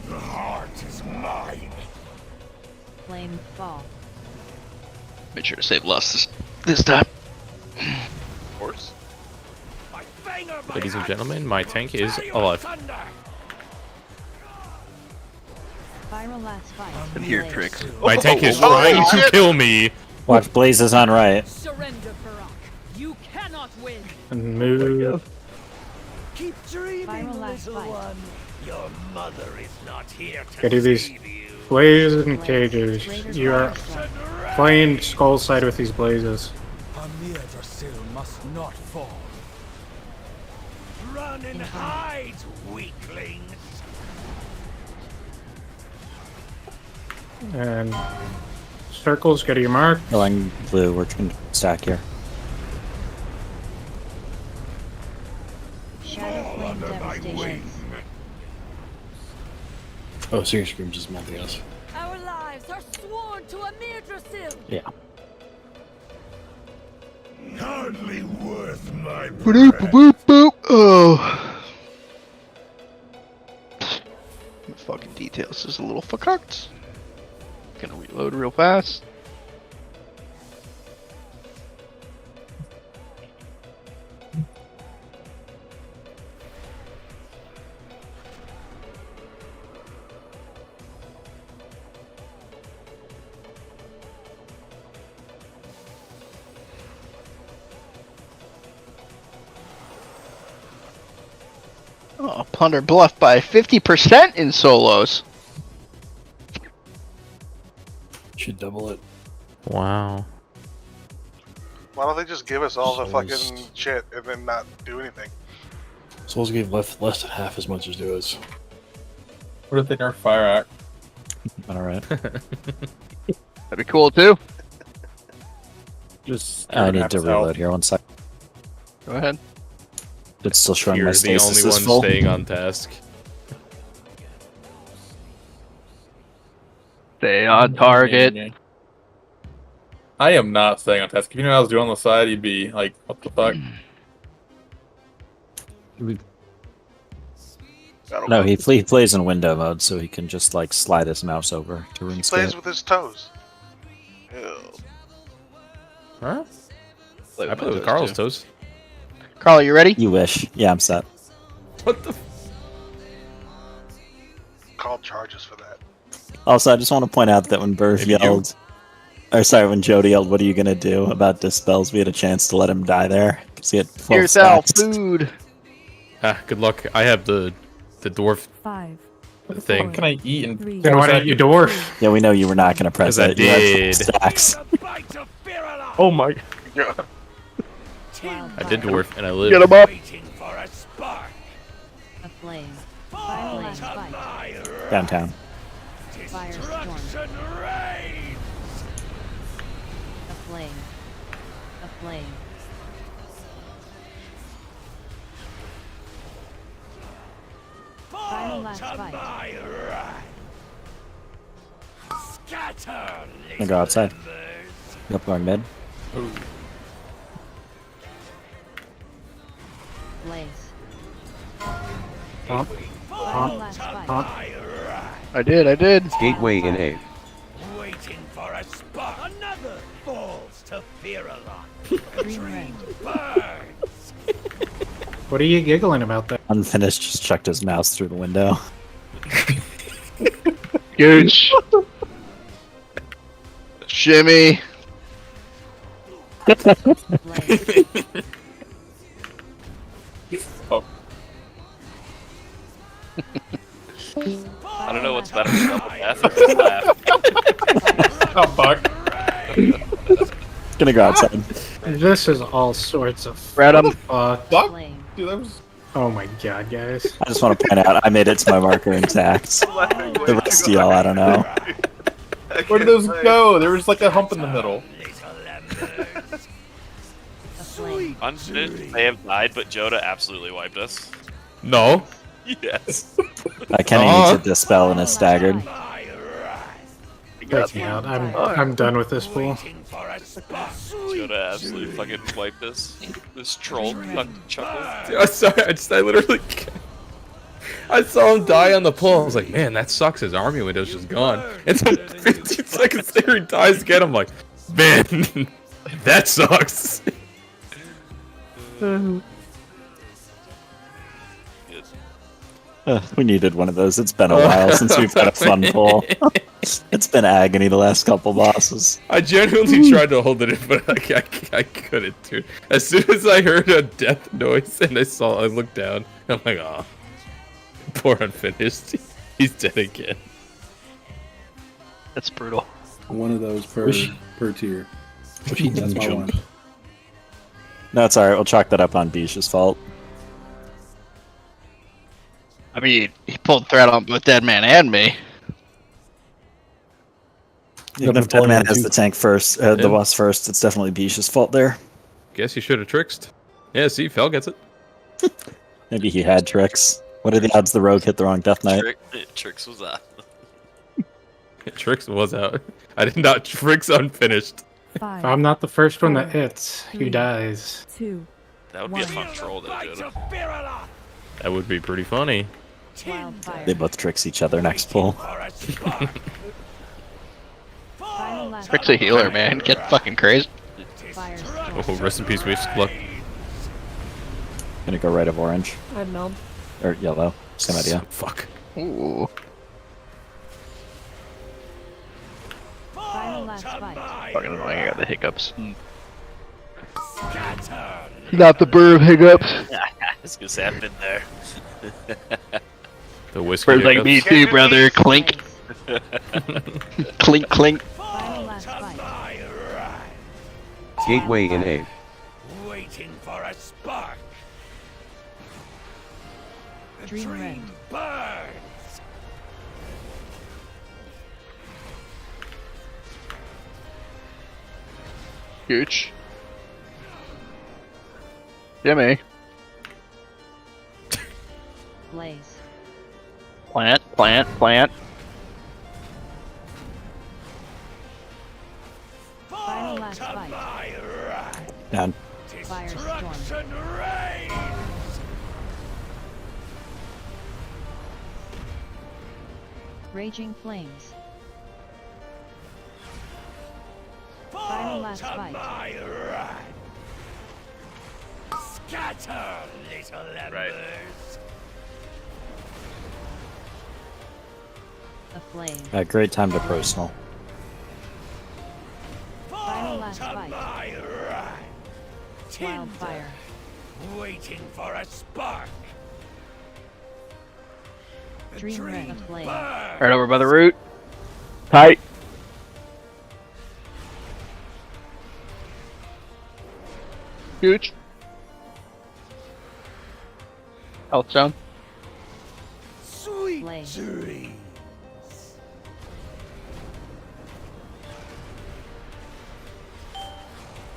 The heart is mine. Flame fall. Make sure to save lust this time. Of course. Ladies and gentlemen, my tank is alive. Final last fight. And here, trick. My tank is trying to kill me. Watch Blazes on right. Surrender, Fyrakk. You cannot win. And move. Keep dreaming, Final last little fight. one. Your mother is not here to Gotta do these save you. blazes and cages. You are playing skull side with these blazes. Amir Drasil must not fall. Run and hide, weaklings. And circles, go to your mark. Going blue, we're trying to stack here. Shadow flame devastation. Oh, Seer Scream just melting us. Our lives are sworn to Amir Drasil. Yeah. Hardly worth my Boop, boop, boop. Oh. The fucking details is a little fucked. Gonna reload real fast. Oh, Plunder bluff by 50% in solos. Should double it. Wow. Why don't they just give us all the fucking shit and then not do anything? Souls gave less than half as much as do us. What if they nerf Fyrakk? Alright. That'd be cool too. Just I need to reload here. 1 sec. Go ahead. It's still showing You're my the stasis only is one full. staying on task. Stay on target. I am not staying on task. If you knew what I was doing on the side, you'd be like, what the fuck? No, he plays in window mode, so he can just like slide his mouse over to He RuneScape. plays with his toes. Ew. Huh? Play I with play my with toes, Carl's too. toes. Carl, you ready? You wish. Yeah, I'm set. What the? Call charges for that. Also, I just want to point out that when Burge yelled, or sorry, when Jody yelled, "What are you gonna do about dispels?" We had a chance to let him die there because he had 12 Here's our stacks. food. Ah, good luck. I have the dwarf 5. thing. What can I eat? And Then why don't you dwarf? Yeah, we know you were not gonna press 'Cause I it. You had 12 did. stacks. Oh my. I did dwarf and I lived. Get him up. A flame. Final last fight. Downtown. Firestorm. A flame. A flame. Final last fight. Scatter. I'm gonna go outside. Yep, going mid. Blaze. Pump. Final last Pump. fight. I did. Gateway in A. Waiting for a spark. Another falls to Fyrakk. Green red. Burns. What are you giggling about there? Unfinished just chucked his mouse through the window. Gooch. Shimmy. Blaze. oh, I don't know what's better, double death or just laugh. oh fuck! Gonna go outside. This is all sorts of Red 'em. fuck. Fuck! Flame. Dude, that was. Oh my god, guys. I just want to point out I made it to my marker intact. The rest of y'all, I don't know. Where did those go? There was like a hump in the middle. A flame. Unfinished may have died, but Joda absolutely wiped us. No. Yes. Kenny needs a dispel and is staggered. Take me out. I'm done with this pool. Joda absolutely fucking wiped us. This troll fucking chuckle. Dude, I'm sorry. I literally. I saw him die on the pole. I was like, man, that sucks. His army window's just gone. And then 15 seconds later, he dies again. I'm like, man, that sucks. We needed one of those. It's been a while since we've had a fun poll. It's been agony the last couple bosses. I genuinely tried to hold it in, but I couldn't, dude. As soon as I heard a death noise and I looked down, I'm like, oh, poor Unfinished. He's dead again. That's brutal. One of those per tier. Wish he That's didn't my jump. one. No, it's alright. We'll chalk that up on Bish's fault. I mean, he pulled threat on both Deadman and me. Even if Deadman has the tank first, the boss first, it's definitely Bish's fault there. Guess you should have tricked. Yeah, see, Fel gets it. Maybe he had tricks. What are the odds the rogue hit the wrong Death Knight? Tricks was out. Tricks was out. I did not. Tricks Unfinished. If I'm not the first one that hits, who dies? 2. That would be a fun troll, though, Joda. That would be pretty funny. Wildfire. They both tricks each other next pull. Final last Rick's a healer, man. Get fucking crazy. Firestorm. Oh, rest in peace, Wish. Luck. Gonna go right of orange. I meld. Or yellow. Same idea. Fuck. Ooh. Final last fight. Fucking annoying. I got the hiccups. Not the burr of hiccups. was gonna say I've been there. The whiskey. Birds like me too, brother. Clink. Clink, clink. Gateway in A. Waiting for a spark. The dream burns. Huge. Jimmy. Blaze. Plant, plant, plant. Final last fight. Done. Firestorm. Raging flames. Final last fight. Scatter, little embers. A flame. Great time to personal. Final last fight. Wildfire. Waiting for a spark. Dream ring. A flame. Right over by the root. Tight. Huge. Health zone. Sweet Flame. dreams.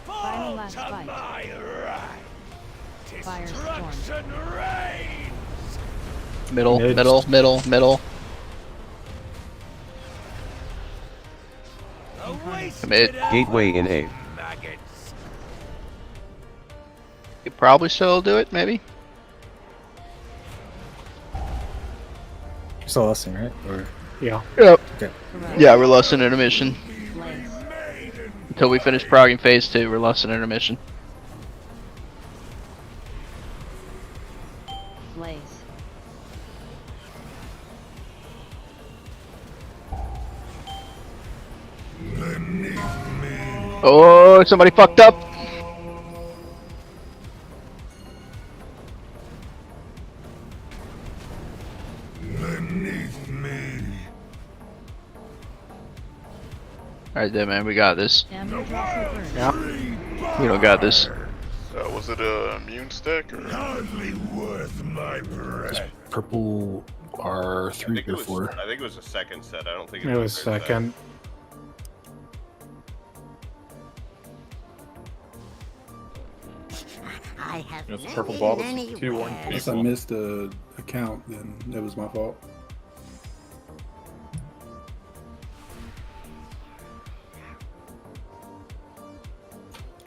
Final last fight. Firestorm. Middle, Mid. middle, middle, middle. Commit. Gateway in A. You probably still do it, maybe. You're still listening, right? Or Yeah. Yep. okay. Yeah, we're lost in intermission. Blaze. Until we finish progging phase 2, we're lost in intermission. Blaze. Oh, somebody fucked up. Alright then, man, we got this. Damage also burns. Yeah. We don't got this. Was it a immune stick or? Hardly worth my breath. Purple are I 3 think, or it was, 4. I think it was a second set. I don't think It it was was a third set. second. I have It's never purple been bottles, anywhere. 2 orange Unless I people. missed a count, then that was my fault.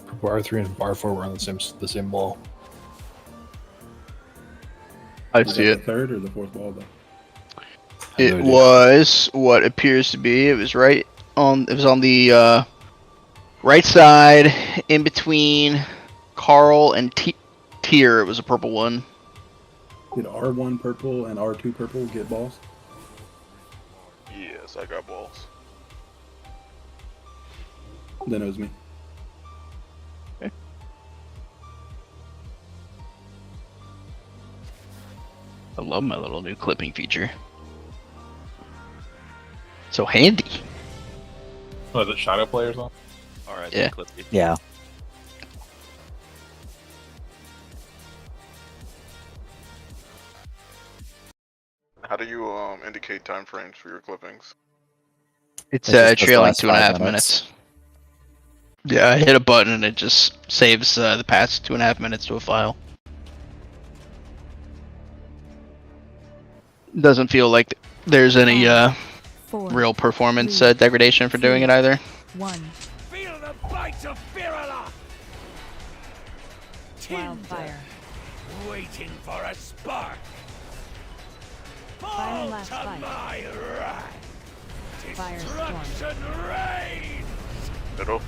Purple R3 and R4 were on the same wall. I Was see that it. the third or the fourth ball, though? It No idea. was what appears to be. It was right on. It was on the right side, in between Carl and Tier. It was a purple one. Did R1 purple and R2 purple get balls? Yes, I got balls. Then it was me. I love my little new clipping feature. So handy. Oh, is it Shadow Players on? Alright, Yeah. Clippy. Yeah. How do you indicate time frames for your clippings? It's It just does the trailing last 2.5 5 minutes. Yeah, I hit a button and it just saves the past 2.5 minutes to a file. Doesn't feel like there's any Four, real performance three, degradation for doing it either. 1. Feel the bite of Fyrakk. Wildfire. Waiting for a spark. Final Fall last to fight. my right. Firestorm. Destruction reigns. Middle.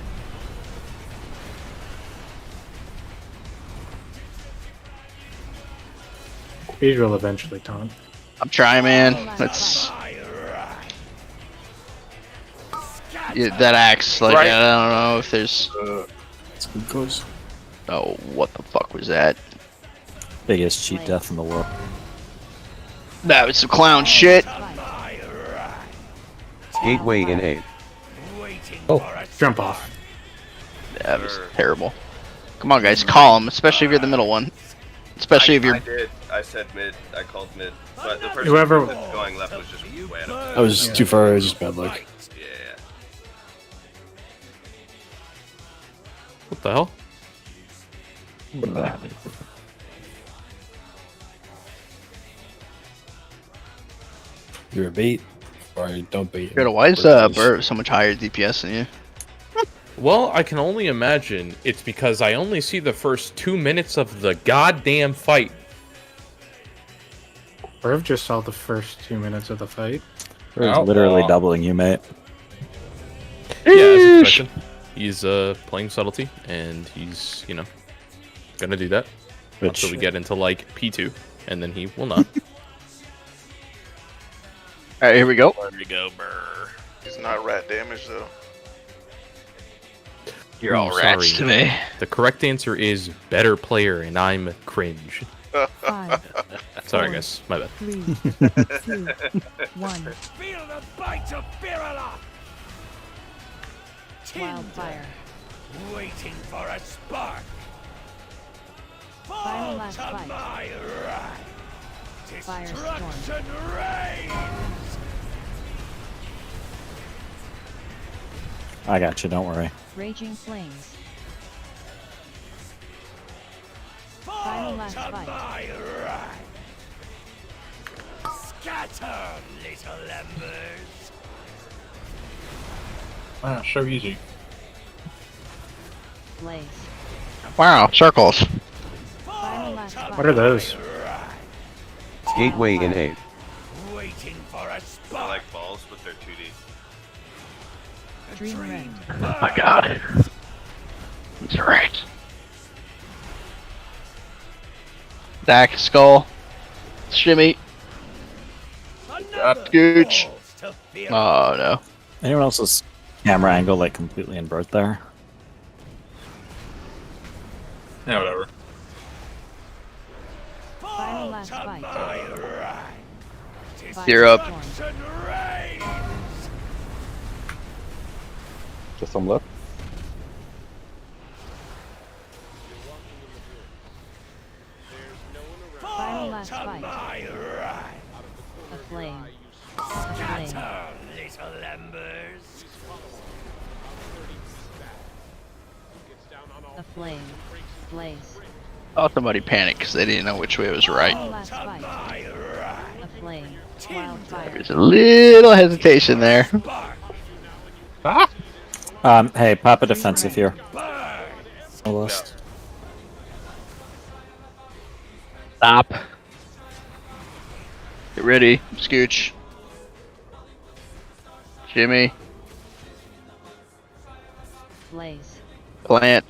These will eventually taunt. I'm trying, man. That's yeah, that axe. Like Right. I don't know if there's. It's good close. Oh, what the fuck was that? Biggest cheat death in the world. That was some clown shit. Gateway in 8. Oh, jump off. That was terrible. Come on, guys, call him, especially if you're the middle one. Especially if you're. I did. I said mid. I called mid. But the person Whoever- that's going left was just way out of I was too far. I was just bad luck. Yeah. What the hell? You're a bait, or I don't bait. Good, why is Bert so much higher DPS than you? Well, I can only imagine it's because I only see the first 2 minutes of the goddamn fight. Irv just saw the first 2 minutes of the fight. It's literally doubling you, mate. Yeah, as expected. He's playing subtlety, and he's, gonna do that until we get into, like, P2, and then he will not. Alright, here we go. There we go, brr. He's not rat damage though. You're all rats to me. The correct answer is better player, and I'm cringe. 5, Sorry, guys. My bad. 3, 2, 1. Feel the bite of Fyrakk! Wildfire. Waiting for a spark. Final Fall last to fight. my right. Firestorm. Destruction reigns. I got you, don't worry. Raging flames. Fall Final last to fight. my right. Scatter, little embers. Wow, so easy. Blaze. Wow, circles. Final last fight. What are those? Gateway in 8. Waiting for a They're spark. like balls, but they're 2D. Dream rend. Oh my god. That's right. Dak, skull. Shimmy. Gooch. Oh no. Anyone else's camera angle, like, completely invert there? Yeah, whatever. Final last fight. You're up. Firestorm. Just some left. Final last fight. A flame. A flame. Little embers. A flame. Blaze. Oh, somebody panicked because they didn't know which way was right. Final last fight. A flame. Wildfire. There's a little hesitation there. Hey, pop a defensive here. Almost. Stop. Get ready. Scooch. Jimmy. Blaze. Plant.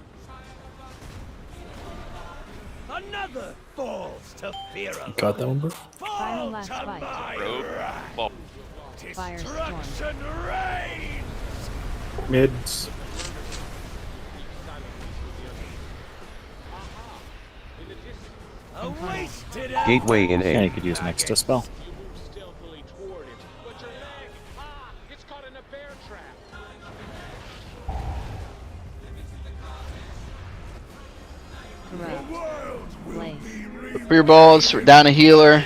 Another falls to Fyrakk. Got that one, bro? Final last fight. Road. Ball. Firestorm. Destruction reigns. Mids. A wasted Gateway in Yeah, you 8. could use next dispel. Corrupt. Blaze. Beer balls. We're down a healer.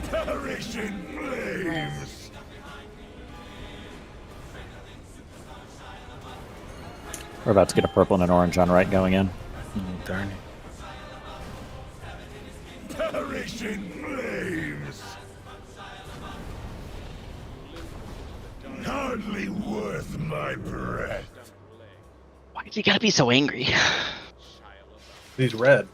perish in flames. We're about to get a purple and an orange on right going in. Darn it. Perish in flames. Hardly worth my breath. Why does he gotta be so angry? He's red.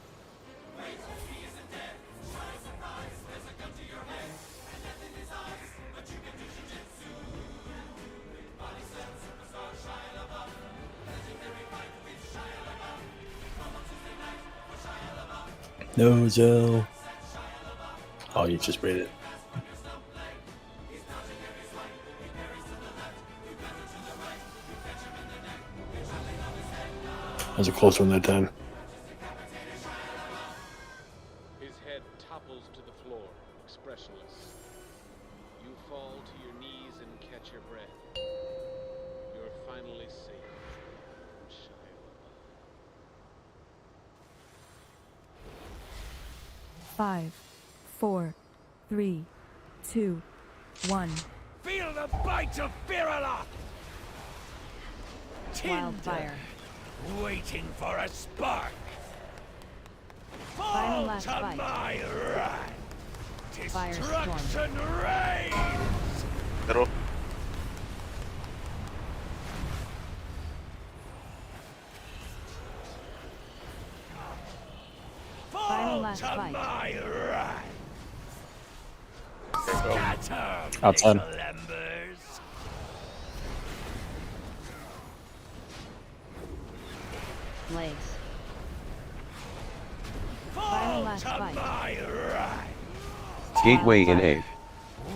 No, Joe. Oh, you just read it. was a close one that time. His head topples to the floor, expressionless. You fall to your knees and catch your breath. You're finally safe. Shia. 5, 4, 3, 2, 1. Feel the bite of Fyrakk! Wildfire. Waiting for a spark. Final Fall last to fight. my wrath. Firestorm. Destruction reigns. Middle. Final Fall last to fight. my wrath. Scatter, Outside. little embers. Blaze. Final Fall last to fight. my wrath. Gateway in 8.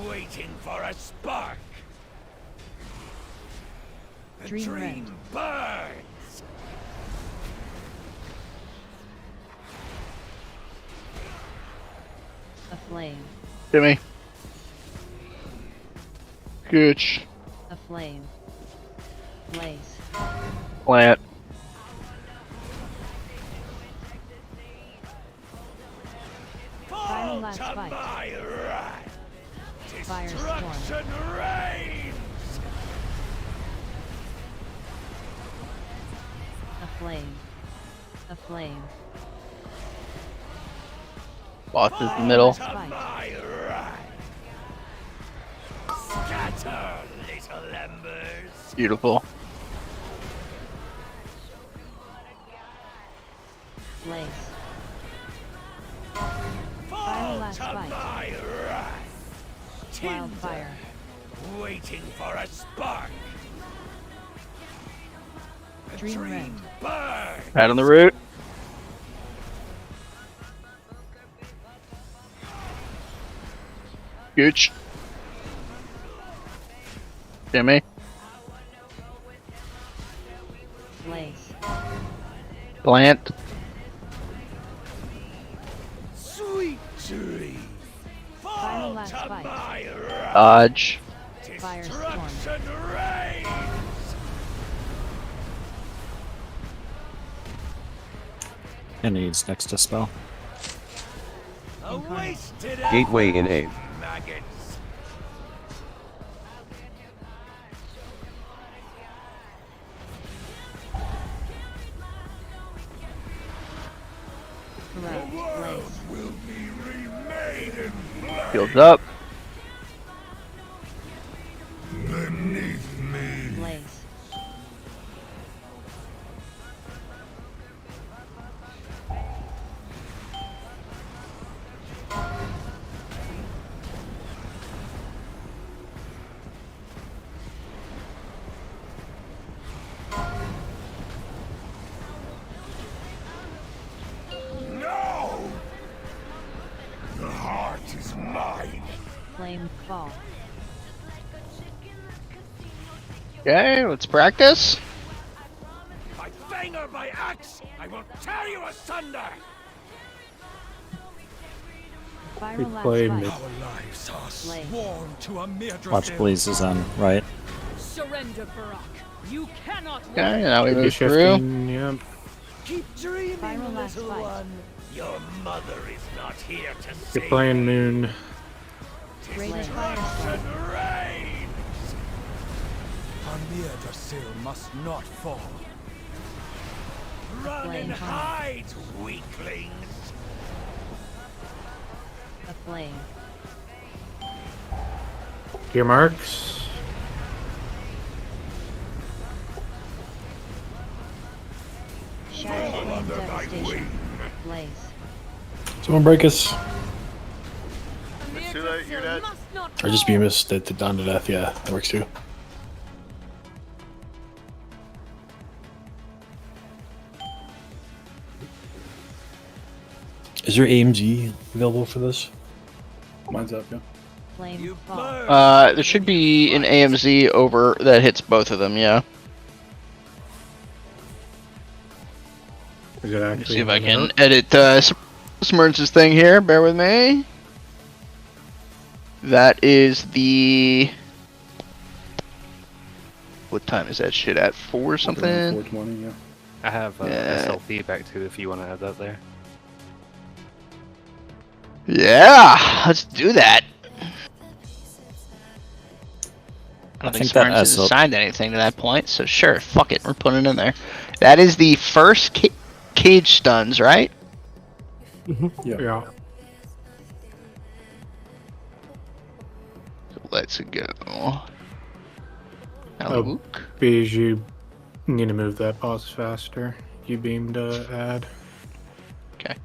Waiting for a spark. The Dream dream burns. A flame. Jimmy. Gooch. A flame. Blaze. Plant. Final last To fight. my wrath. Firestorm. Destruction reigns. A flame. A flame. Boss is the middle. To my wrath. Scatter, little embers. Beautiful. Blaze. Final last To fight. my wrath. Wildfire. Waiting for a spark. The Dream dream burns. Right on the root. Gooch. Jimmy. Blaze. Plant. Sweet dream. Final Fall last to fight. my wrath. Dodge. Firestorm. Destruction reigns. And he's next to spell. A wasted Gateway effort, in 8. maggots. Correct. Blaze. Will be remade in blood Fields up. beneath me. Blaze. No! The heart is mine. Flame fall. Okay, let's practice. By fang or by axe, I will tear you asunder. Final We last play fight. mid. Our lives are Blaze. sworn to a mere Watch Blaze is on right. Surrender, Fyrakk. You cannot Okay, now we Could be move through. shifting, yeah. Keep dreaming, Final last little fight. one. Your mother is not here to You're save playing Moon. Great Destruction firestorm. reigns. Amir must not fall. Run Flame and high. hide, weaklings. A flame. Gear marks. Shadow flame Under my devastation. wing. Blaze. Someone break us. It's too late, you're dead. Or just beam us down to death. Yeah, that works too. Is there AMG available for this? Mine's up, yeah. Flame fall. There should be an AMZ over that hits both of them, yeah. Is it Let me actually see if I in the can note? edit Smurge's thing here. Bear with me. That is the. What time is that shit at? 4 something? 420, yeah. I have Yeah. SLP back too if you want to add that there. Yeah, let's do that. I don't think think that Smurge has SL assigned anything to that point, so sure, fuck it, we're putting it in there. That is the first cage stuns, right? Yeah. Let's go. Oh, Beige, you need to move that boss faster. You beamed add. Okay.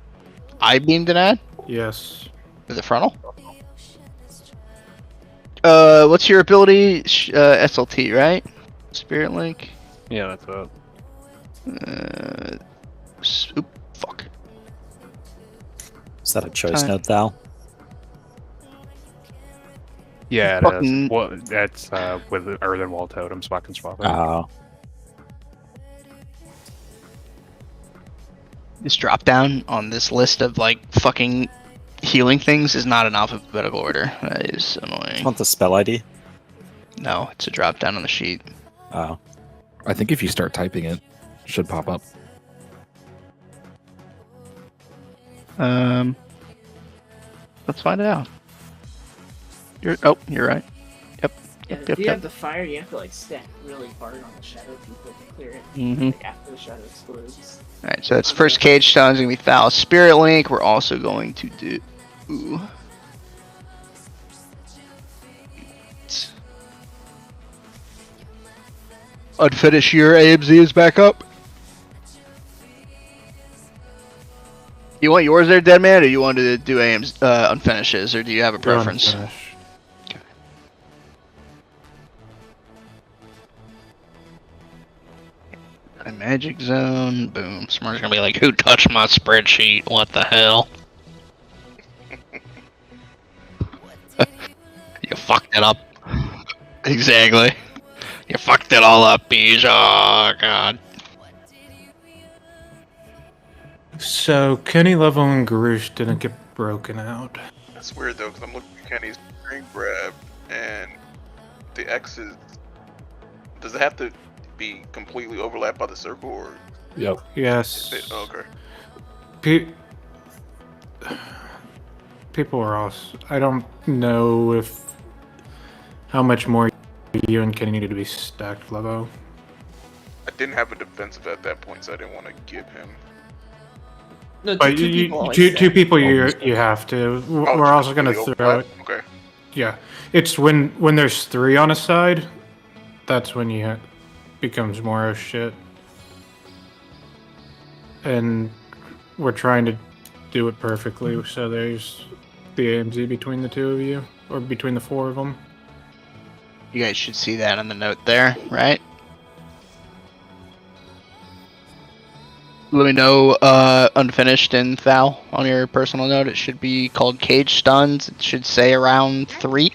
I beamed an ad? Yes. With the frontal? What's your ability? SLT, right? Spirit Link? Yeah, that's what. Oop, fuck. Is that a choice Time. note, Thal? Yeah, it Fucking- is. Well, that's with the Earthen Wall Totem, so I can swap it. Oh. This drop down on this list of like fucking healing things is not in alphabetical order. That is annoying. Want the spell ID? No, it's a drop down on the sheet. Oh. I think if you start typing it, it should pop up. Let's find out. You're right. Yep. Yeah, Yep. if you have the fire, you have to like stack really hard on the shadow people to clear it. Mhm. Like, after the shadow explodes. Alright, so that's first cage stun is gonna be Thal. Spirit Link, we're also going to do. Ooh. Unfinished, your AMZ is back up. You want yours there, dead man, or you want to do AMZ unfinishes, or do you have a preference? A magic zone, boom. Smart's gonna be like, who touched my spreadsheet? What the hell? You fucked it up. Exactly. You fucked it all up, Beej. Oh, God. So, Kenny Level and Garouche didn't get broken out. That's weird though, because I'm looking at Kenny's ring grab, and the X is. Does it have to be completely overlapped by the circle, or? Yep. Yes. Okay. People are also. I don't know if how much more you and Kenny needed to be stacked, Levo. I didn't have a defensive at that point, so I didn't want to give him. No, But two people you have to. We're also gonna completely throw overlap? it. Okay. Yeah, it's when there's 3 on a side, that's when becomes more of shit. And we're trying to do it perfectly, so there's the AMZ between the 2 of you, or between the 4 of them. You guys should see that on the note there, right? Let me know unfinished and Thal on your personal note. It should be called Cage Stuns. It should say around 3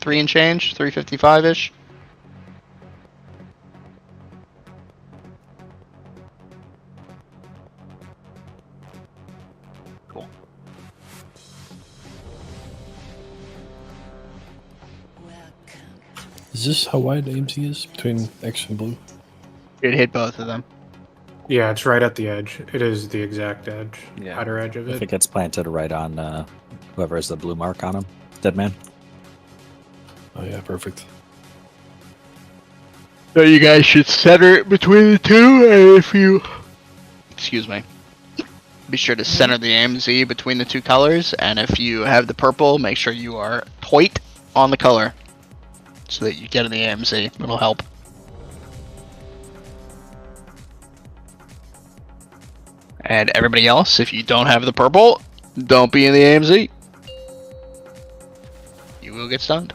and change, 355-ish. Cool. Is this how wide AMC is between X and blue? It hit both of them. Yeah, it's right at the edge. It is the exact edge, outer edge of If it. it gets planted right on whoever has the blue mark on him, dead man. Oh yeah, perfect. So you guys should center it between the 2, and if you... Excuse me. Be sure to center the AMZ between the 2 colors, and if you have the purple, make sure you are tight on the color, so that you get in the AMZ. It'll help. And everybody else, if you don't have the purple, don't be in the AMZ. You will get stunned.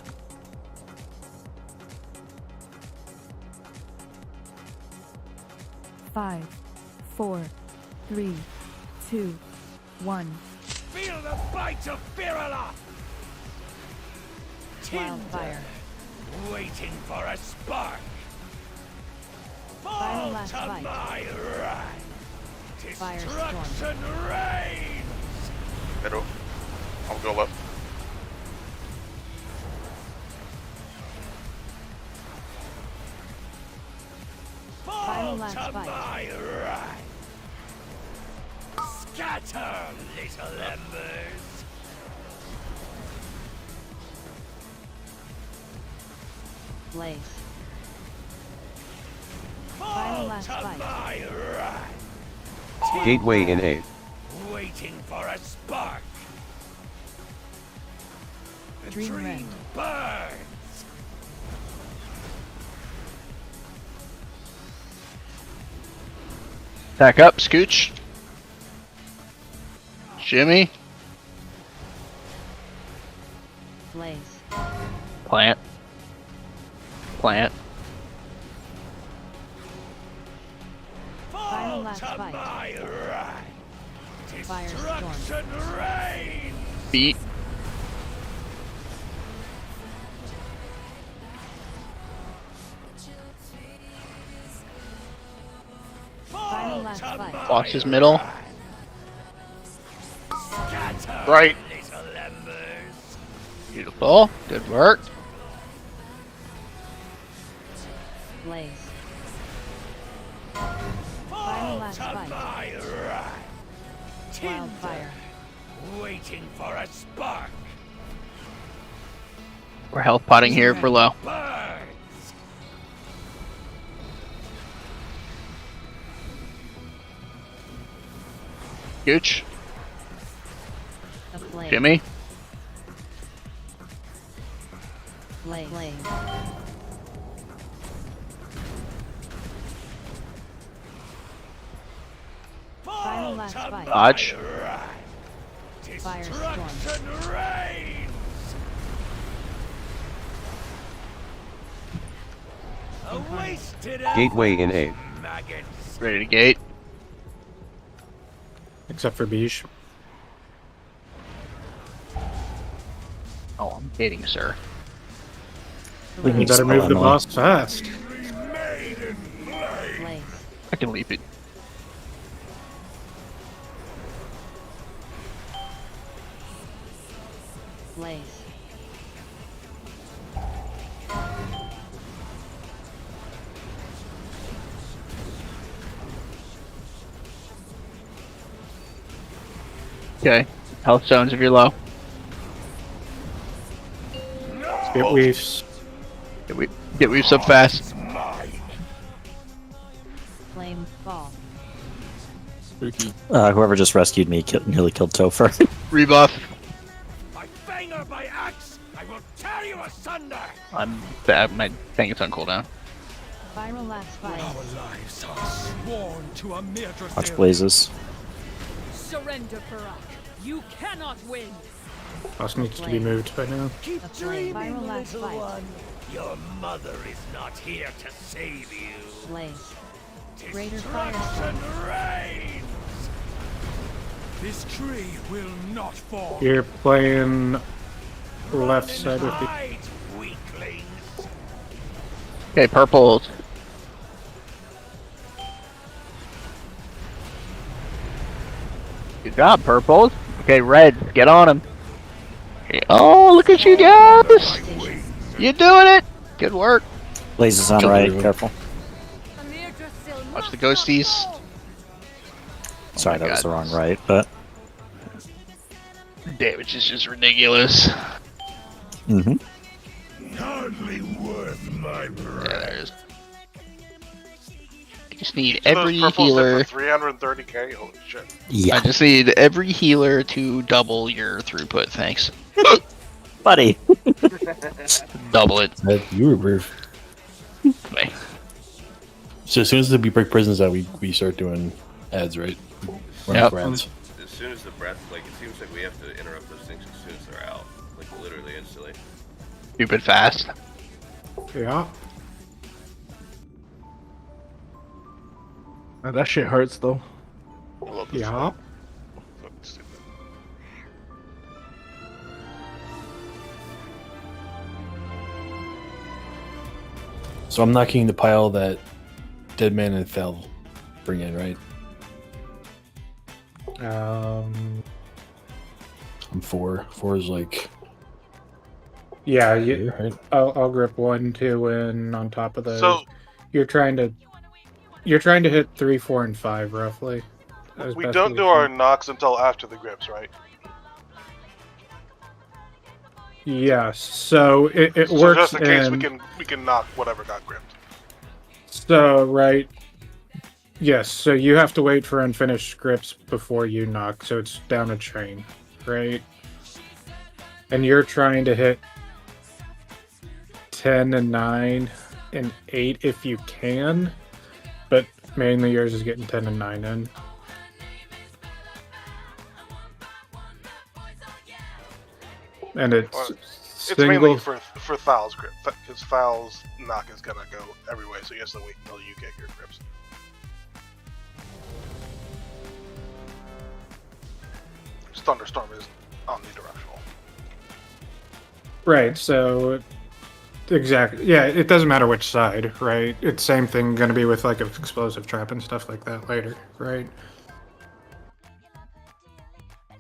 Five, 4, 3, 2, 1. Feel the bite of Fyrakk! Wildfire. Waiting for a spark. Final Fall last to bite. my right. Destruction reigns! Middle. I'll go left. Fall last to fight. my right! Scatter, little embers! Blaze. Fall last to fight. my right! Gateway in 8. Waiting for a spark! The Dream dream Rend. burns! Back up, Scooch. Jimmy. Blaze. Plant. Plant. Fall last to fight. my right! Firestorm. Destruction reigns! Beat. Fall last to fight. my Watch his middle. Scatter, Right. little embers! Beautiful. Good work. Blaze. Fall last to fight. my right! Wildfire. Waiting for a spark! We're health potting here for low. Burns! Gooch. Ablaze. Jimmy. Blaze. Blaze. Fall last to fight. Dodge. my right! Firestorm. Destruction reigns! A wasted Gateway in 8. maggots! Ready to gate. Except for Biche. Oh, I'm gating, sir. You better move the boss fast. Blaze. I can leap it. Blaze. Okay. Health zones if you're low. Get weaves. Get weave so fast. Flame fall. Spooky. Whoever just rescued me nearly killed Topher. Rebuff. My finger, my axe! I will tear you asunder! I'm bad. My thing is on cooldown. Viral last fight. Our lives are sworn to a mere Watch blazes. Surrender, Fyrakk. You cannot win. Boss needs to be moved by now. Keep A flame. dreaming, Viral last little fight. one. Your mother is not here to save you. Blaze. Greater Destruction firestorm. reigns! This tree will not fall. You're playing left side with the. Hide, weaklings. Okay, purple. Good job, purple. Okay, red. Get on him. Okay. Oh, look at you guys! You're doing it. Good work. Blazes on right. Careful. Watch the ghosties. Sorry, my that was the God. wrong right, but. Damage is just ridiculous. Mm-hmm. Hardly worth my Yeah, breath. there it is. I just need So every those purples hit healer. for 330k. Holy shit! Yeah, I just need every healer to double your throughput. Thanks. buddy. Double it. You were brief. Wait. So as soon as we break prisons out, we start doing ads, right? Running Yep. for ads. As soon as the breath, like, it seems like we have to interrupt those things as soon as they're out. Like, literally instantly. Stupid fast. Yeah. That shit hurts though. I love this. Yeah. Fucking stupid. So I'm knocking the pile that Dead Man and Fel bring in, right? Um, I'm 4. 4 is like. yeah, Here, right? I'll grip 1, 2, and on top of those, So- you're trying to hit 3, 4, and 5 roughly. as We best don't as do you our can. knocks until after the grips, right? Yes, so it So works just in case in. we can knock whatever got gripped. So right. Yes, so you have to wait for unfinished scripts before you knock, so it's down a chain, right? And you're trying to hit 10 and 9 and 8 if you can, but mainly yours is getting 10 and 9 in. And it's It's mainly for Thal's grip, because Thal's knock is gonna go every way, so you have to wait until you get your grips. Thunderstorm is omnidirectional. Right, so exactly. Yeah, it doesn't matter which side, right? It's same thing going to be with like an explosive trap and stuff like that later, right?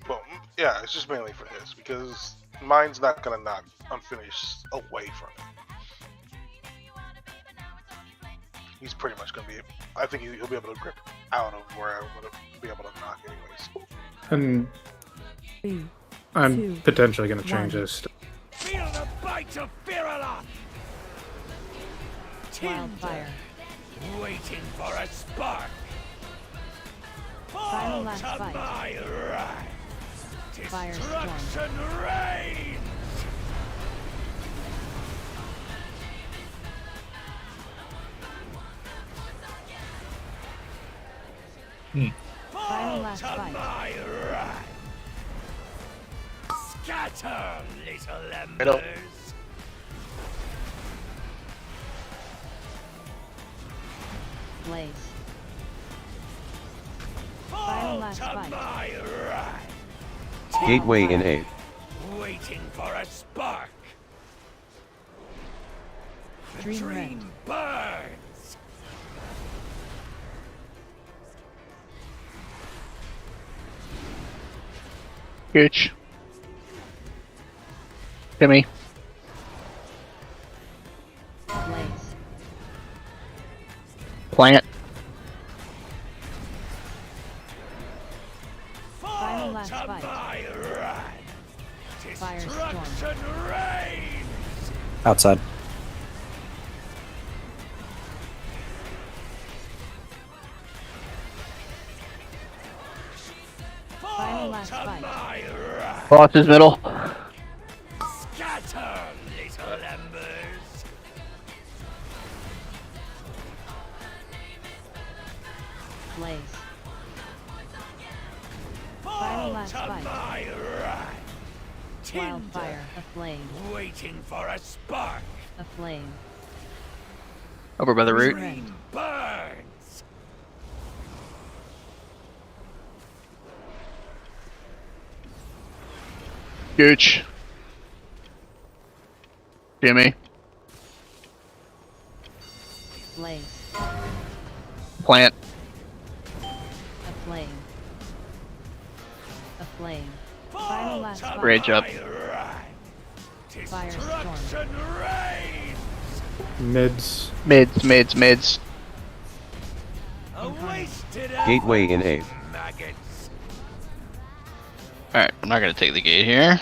Well, yeah, it's just mainly for his, because mine's not gonna knock unfinished away from it. He's pretty much gonna be. I think he'll be able to grip out of where I would be able to knock anyways. And I'm potentially going to change this. Feel the bite of Fyrakk! Wildfire. Waiting for a spark. Final Fall last to fight. my right. Firestorm. Destruction reigns. Final last To fight. my right. Scatter, little Middle. embers. Blaze. Final Fall last to fight. my right. Gateway in 8. Waiting for a spark. The Dream dream burns. Gooch. Timmy. Blaze. Plant. Final last To fight. my right. Firestorm. Destruction reigns. Outside. Final last To fight. my right. Boss is middle. Scatter, little embers. Blaze. Final Fall last to fight. my right. Wildfire. Aflame. Waiting for a spark. Aflame. Over by the root. Dream burns. Gooch. Jimmy. Blaze. Plant. Aflame. Aflame. Final last To fight. Rage up. my right. Firestorm. Destruction reigns. Mids. Mids. A wasted Gateway in 8. maggots. Alright, I'm not gonna take the gate here.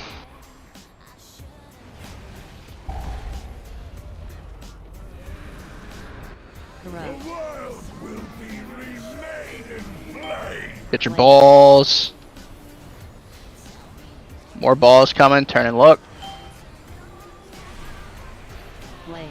Corrupt. World will be remade in flame. Get your balls. More balls coming. Turn and look. Blaze.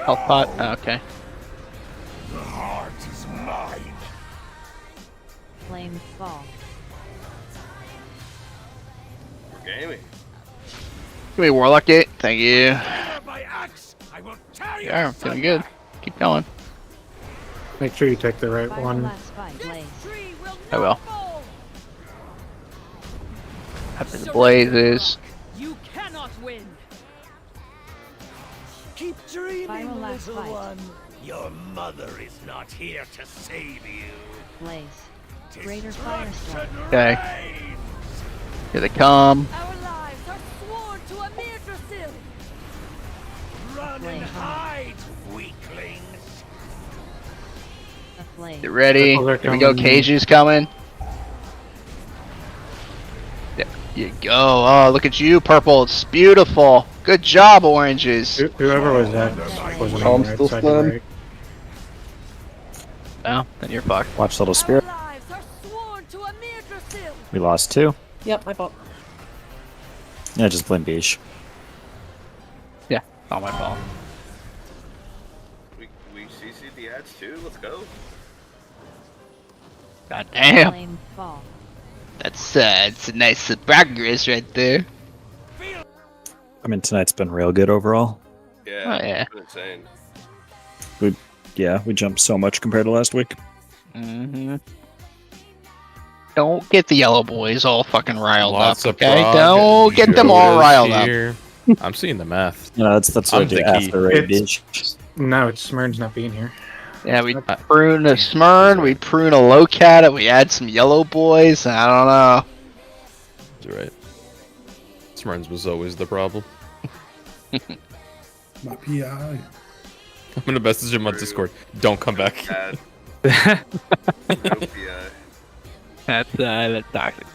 Health pot. Oh, okay. The heart is mine. Flame fall. Gaming. Give me Warlock gate. Thank you. Hammer by axe. I will tear you Yeah, I'm feeling good. Keep going. Make sure you take the right Final one. last fight. Blaze. I will. After the blazes. You cannot win. Keep dreaming, Final last little fight. one. Your mother is not here to save you. Blaze. Greater firestorm. Okay. Here they come. Our lives are sworn to a Midrasil. Run and hide, weaklings. A flame. Get ready. Purples are Here we go. coming. Cage's coming. There you go. Oh, look at you, purple. It's beautiful. Good job, oranges. Whoever was that wasn't on the right side or right. No, then you're fucked. Watch Little Spirit. Lives are sworn to a Midrasil. We lost 2. Yep, my fault. Yeah, just blame Beach. Yeah, not my fault. We CC'd the ads too. Let's go. God damn. Flame fall. It's a nice progress right there. I mean, tonight's been real good overall. Yeah. Oh, yeah. It's been insane. We jumped so much compared to last week. Mm-hmm. Don't get the yellow boys all fucking riled Lots up, of okay? prog Don't get them all Jodas riled here. I'm seeing the math. You know, that's what I do after raid Beach. No, it's Smurn's not being here. Yeah, we prune a Smurn, we prune a Lowcat, we add some yellow boys, I don't know. You're right. Smurns was always the problem. My PI. I'm gonna message him on Discord. Don't come back. That's toxic.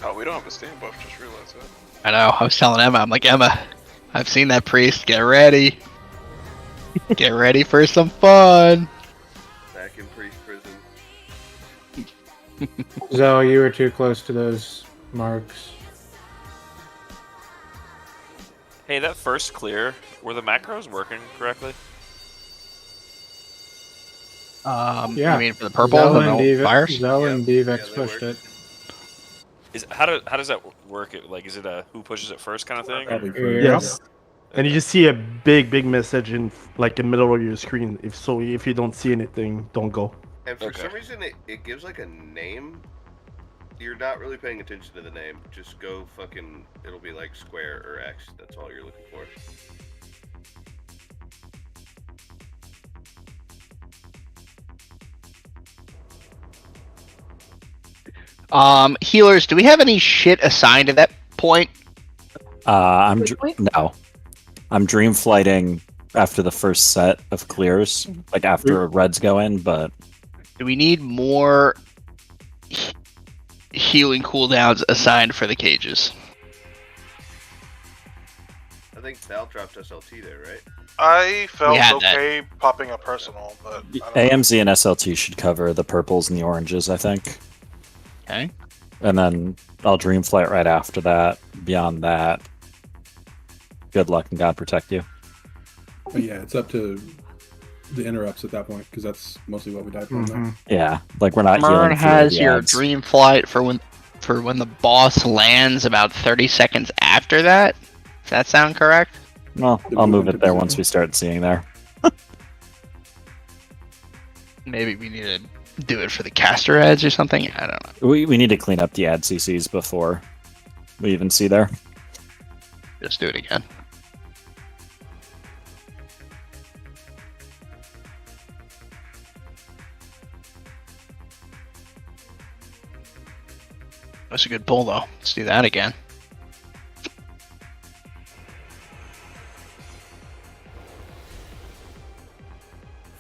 Oh, we don't have a stand buff, just realized that. I know, I was telling Emma, I'm like, Emma, I've seen that priest, get ready. Get ready for some fun. Back in priest prison. Zoe, you were too close to those marks. Hey, that first clear, were the macros working correctly? Yeah. I mean, for the purple, Zell the and fires? Zell and Divex pushed it. How does that work? Like, is it a who pushes it first kind of thing? Yes. And you just see a big message in like the middle of your screen. If you don't see anything, don't go. And for some reason, it gives like a name. You're not really paying attention to the name. Just go fucking. It'll be like square or X. That's all you're looking for. Healers, do we have any shit assigned at that point? No. I'm dream flighting after the first set of clears, like after reds go in, but Do we need more healing cooldowns assigned for the cages? I think Val dropped SLT there, right? I felt had okay popping a personal, but I don't know. AMZ and SLT should cover the purples and the oranges, I think. Okay. And then I'll dream flight right after that. Beyond that, good luck and God protect you. But yeah, it's up to the interrupts at that point because that's mostly what we died from. There. Yeah, like we're not. Mern healing through has the your ads. dream flight for when the boss lands about 30 seconds after that. Does that sound correct? Well, I'll move it there once we start seeing there. Maybe we need to do it for the caster ads or something. I don't know. We need to clean up the ad CCs before we even see there. Just do it again. That's a good pull, though. Let's do that again.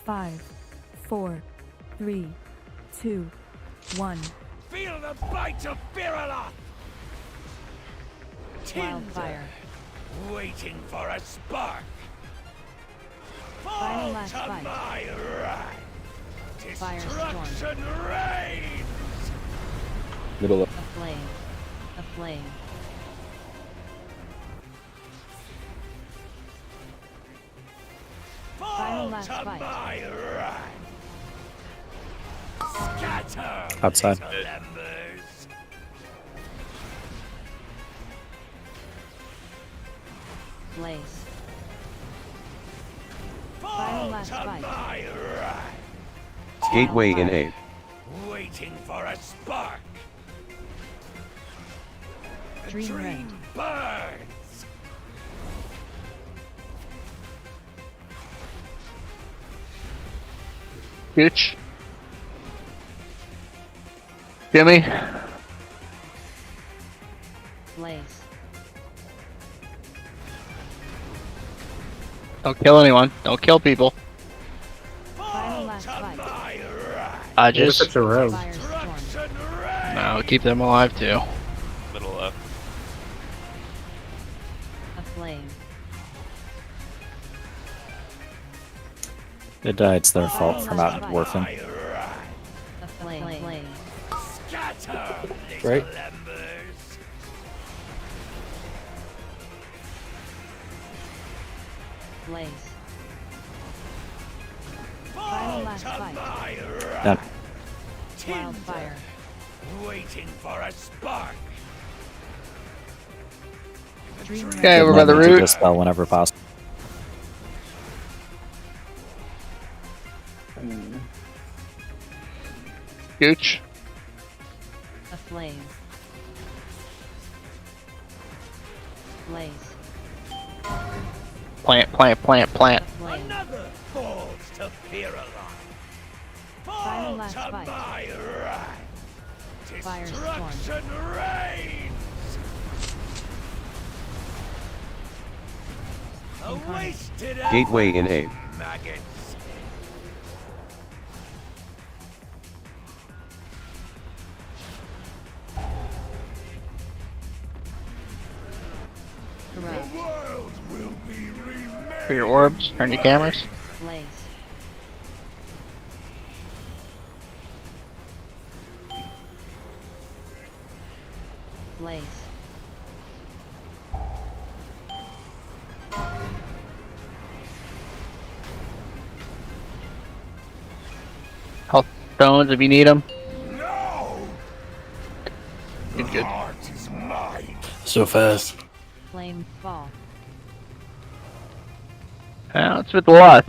Five, 4, 3, 2, 1. Feel the bite of Fyrakk! Wildfire. Waiting for a spark. Final Fall last to fight. my wrath. Firestorm. Destruction reigns. Middle A of flame. A flame. Final Fall last to fight. my wrath. Scatter. Outside. little embers. Blaze. Final Fall last to fight. my wrath. Gateway in 8. waiting for a spark. A Dream dream burns. Gooch. Jimmy. Blaze. Don't kill anyone. Don't kill people. Final last fight. I What if just it's a rogue? Firestorm. no keep them alive too. Middle left. A flame. It's their fault for not dwarfing. A flame. Scatter, Right. little embers. Blaze. Final last fight. Done. Wildfire. Waiting for a spark. Dream Okay, we're Good by the moment to root. dispel whenever possible. Gooch. A flame. Blaze. Plant. A flame. Another falls to Fyrakk. Final last To fight. my wrath. Firestorm. Destruction reigns. A wasted Gateway hour, in 8. maggots. Corrupt. The world will be remade. For your orbs, turn your cameras. Blaze. Blaze. Health stones if you need them. No! Good, good. Heart is mine. So fast. Flame fall. It's with the lust.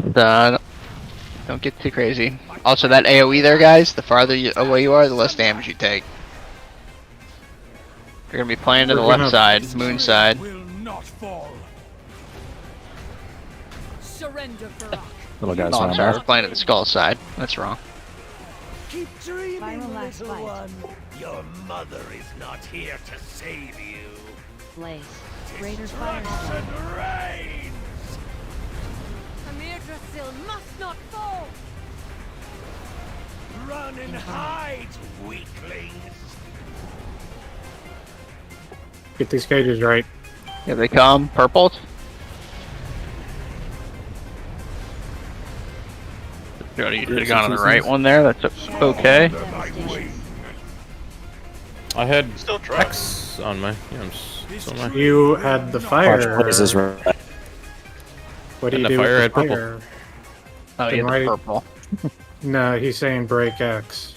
Don't get too crazy. Also, that AoE there, guys, the farther away you are, the less damage you take. You're gonna be playing to the We're left gonna- side, moon side. Will not fall. Surrender, Fyrakk. Little guys Oh, I'm around sorry, there. we're playing to the skull side. That's wrong. Keep dreaming, Final last little fight. one. Your mother is not here to save you. Blaze. Greater Destruction firestorm. reigns. Yggdrasil must not fall. Run and hide, weaklings. Get these cages right. Here they come, purples. Jody, you should have gone on the right one there. That's okay. Under my wing. I had Still try. X on my. Yeah, I'm still on my. You had the fire. What is this? Red? What do And you the do fire with had the purple. fire? Oh, Then yeah, why- the purple. No, he's saying break X.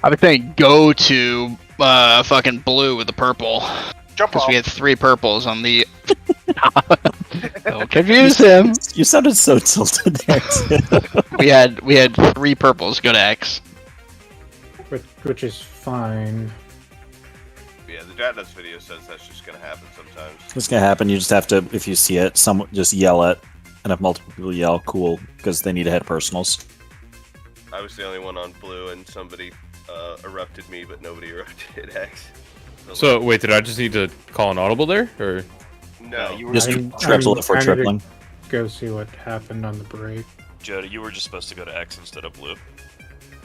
I would think go to fucking blue with the purple. Jump Because off. we had 3 purples on the. Don't confuse him. You sounded so tilted there. Too. We had 3 purples. Go to X. Which is fine. Yeah, the Datos video says that's just gonna happen sometimes. What's gonna happen? You just have to, if you see it, someone just yell it, and if multiple people yell, cool, because they need to hit personals. I was the only one on blue, and somebody erupted me, but nobody erupted X. So wait, did I just need to call an audible there, or? No, You were Just I'm- triple I'm it for trying to tripling. Go see what happened on the break. Jody, you were just supposed to go to X instead of blue.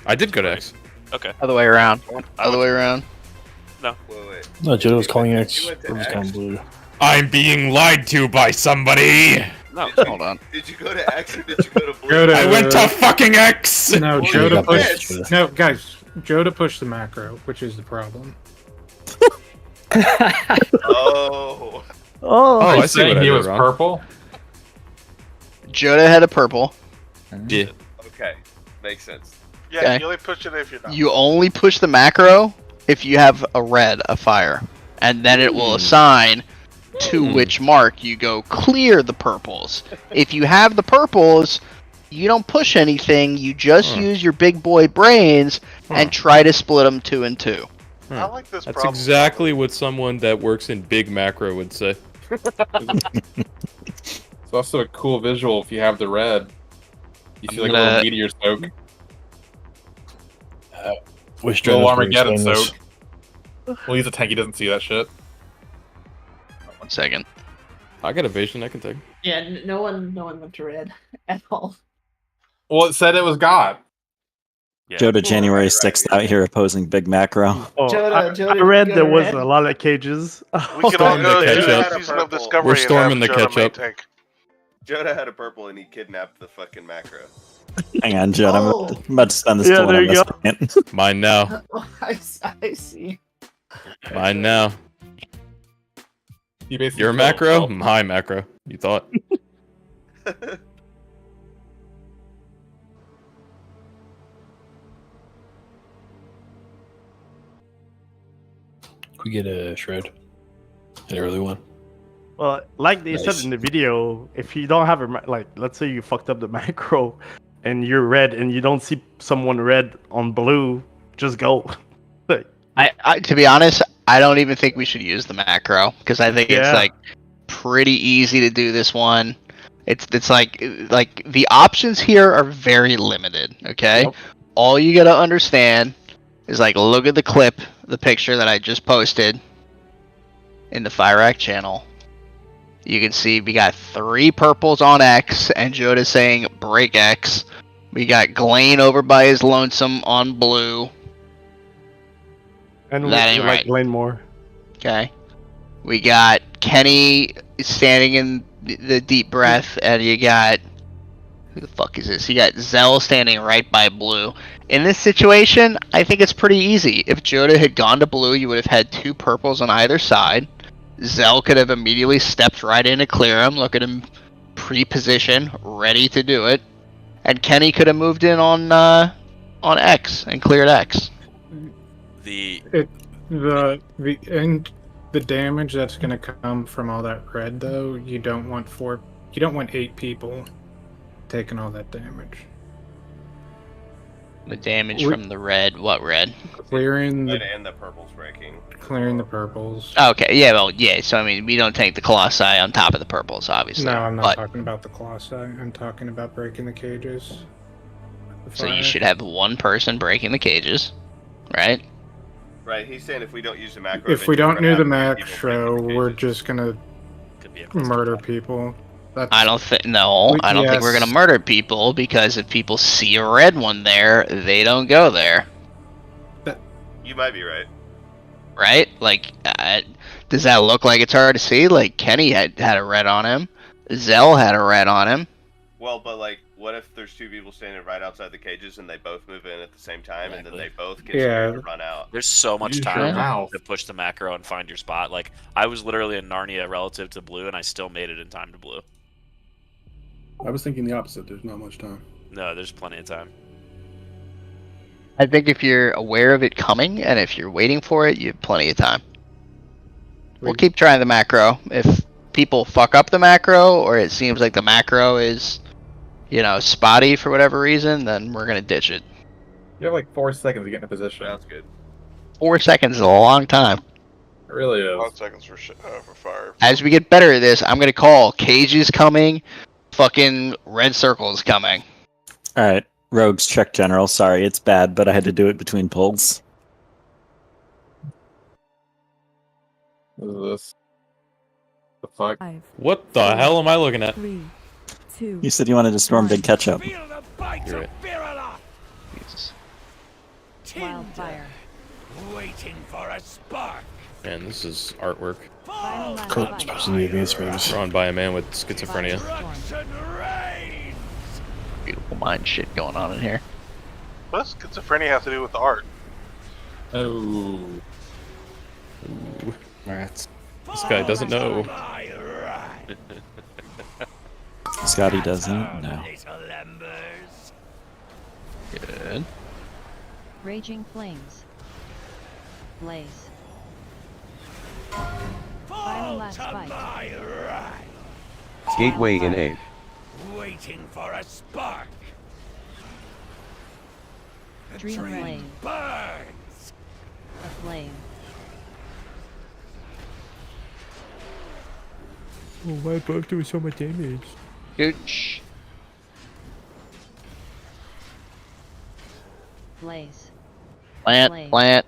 I did go to X. Okay. Other way around. Other way around. No. Wait. No, Jodo was calling X. You went to Or was X? calling blue. I'm being lied to by somebody. No. Hold on. Did you go to X or did you go to blue? Go to- I went to fucking X. No, Well, Joe you to push. bitch. No, guys, Joe to push the macro, which is the problem. Oh. Oh, I He's see what saying I he did was wrong. purple. Joda had a purple. Yeah. Okay, makes sense. Yeah, Okay. you only push it if you're not. You only push the macro if you have a red, a fire. And then it will assign to which mark you go clear the purples. If you have the purples, you don't push anything. You just use your big boy brains and try to split them 2 and 2. I like this That's problem. exactly what someone that works in big macro would say. It's also a cool visual if you have the red. You see like a gonna- little meteor soak. Wish Little Jonas would Armageddon explain this. soak. Well, he's a tank. He doesn't see that shit. 1 second. I got evasion. I can take. Yeah, no one went to red at all. Well, it said it was God. Joda January 6th out here opposing Big Macro. Oh, Joda, I read go there was red. a lot of cages. We can all Storm go the to catch-up. the season of Discovery. We're and storming have the Jonah main catch-up. tank. Joda had a purple and he kidnapped the fucking macro. Hang on, Joda. Oh. I'm about to spend this Yeah, to one there on you this go. point. Mine now. I see. Mine now. You basically Your killed macro? himself. My macro. You thought? We get a shred. An early one. Well, like they Nice. said in the video, if you don't have like, let's say you fucked up the macro, and you're red, and you don't see someone red on blue, just go. I to be honest, I don't even think we should use the macro because I think it's Yeah. like pretty easy to do this one. It's like the options here are very limited. Okay, all you gotta understand is like look at the clip, the picture that I just posted in the Fyrakk channel. You can see we got 3 purples on X, and Joda saying break X. We got Glane over by his lonesome on blue. And That we ain't like right. Lane more. Okay. We got Kenny standing in the deep breath, and you got who the fuck is this? You got Zell standing right by blue. In this situation, I think it's pretty easy. If Joda had gone to blue, you would have had 2 purples on either side. Zell could have immediately stepped right in to clear him. Look at him pre-position, ready to do it. And Kenny could have moved in on X and cleared X. The The damage that's gonna come from all that red though, you don't want 8 people taking all that damage. The damage from the red, what red? Clearing Red the and the purple's breaking. clearing the purples. Okay, yeah, well, yeah, so I mean, we don't take the Colossi on top of the purples, obviously. No, I'm not but, talking about the Colossi. I'm talking about breaking the cages. so you should have 1 person breaking the cages, right? Right, he's saying if we don't use the macro. If we then don't we're do gonna the have 3 people breaking macro, the we're cages. just gonna murder people. That's, I don't think no. I don't think we're Yes. gonna murder people because if people see a red one there, they don't go there, You might be right. right? Like, does that look like it's hard to see? Like Kenny had a red on him, Zell had a red on him. Well, but like, what if there's 2 people standing right outside the cages and they both move in at the same time, and then they both get scared to run out? There's so much Use your time mouth. to push the macro and find your spot. Like I was literally in Narnia relative to blue, and I still made it in time to blue. I was thinking the opposite. There's not much time. No, there's plenty of time. I think if you're aware of it coming and if you're waiting for it, you have plenty of time. We'll keep trying the macro. If people fuck up the macro, or it seems like the macro is, spotty for whatever reason, then we're gonna ditch it. You have like 4 seconds to get in a position. Sounds good. 4 seconds is a long time. It really is. 5 seconds for fire. As we get better at this, I'm gonna call cages coming, fucking red circles coming. Alright, Rogues check general. Sorry, it's bad, but I had to do it between pulls. What is this? The fuck? What the hell am I looking at? 3, 2. You said you wanted to storm Big Ketchup. Feel the bite You're of Fyrakk. Jesus. Wildfire. Waiting for a spark. Man, this is artwork. Final last Cool. fight. Supposed to be advanced moves. Drawn by a man with schizophrenia. Destruction reigns. Beautiful mind shit going on in here. What does schizophrenia have to do with the art? Oh. Ooh. Rats. This guy doesn't know. Scotty doesn't? No. Little embers. Good. Raging flames. Blaze. Final last fight. Gateway in 8. Waiting for a spark. Dream flame. burns. A flame. Oh, why both doing so much damage? Gooch. Blaze. Plant, Flame. plant.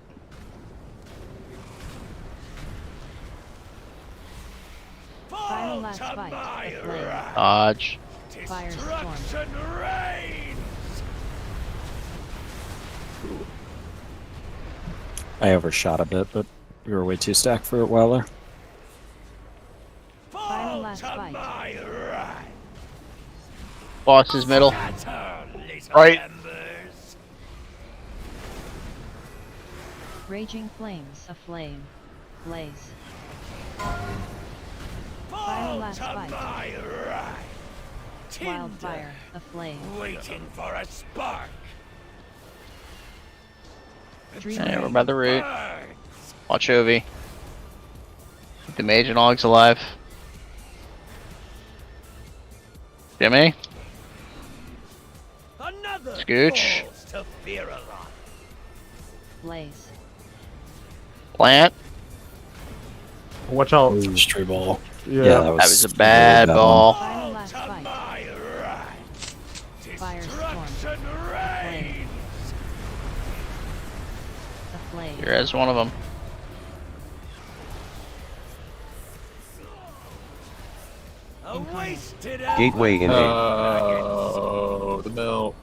Final last fight. A flame. Dodge. Firestorm. Destruction reigns. I overshot a bit, but we were way too stacked for it while there. Final last fight. My right. Boss is middle. Scatter, little Right. embers. Raging flames. A flame. Blaze. Final last fight. My right. Wildfire. A flame. Waiting for a spark. Dream Hey, we're flame. by the root. Watch Ovi. Keep the mage and Og's alive. Jimmy. Another Scooch. falls to Fyrakk. Blaze. Plant. Watch out. Stray ball. Yeah. that That was a bad that ball. Final last fight. My right. Firestorm. Destruction reigns. A flame. Here is one of them. A wasted Gateway in 8. Oh, the mill.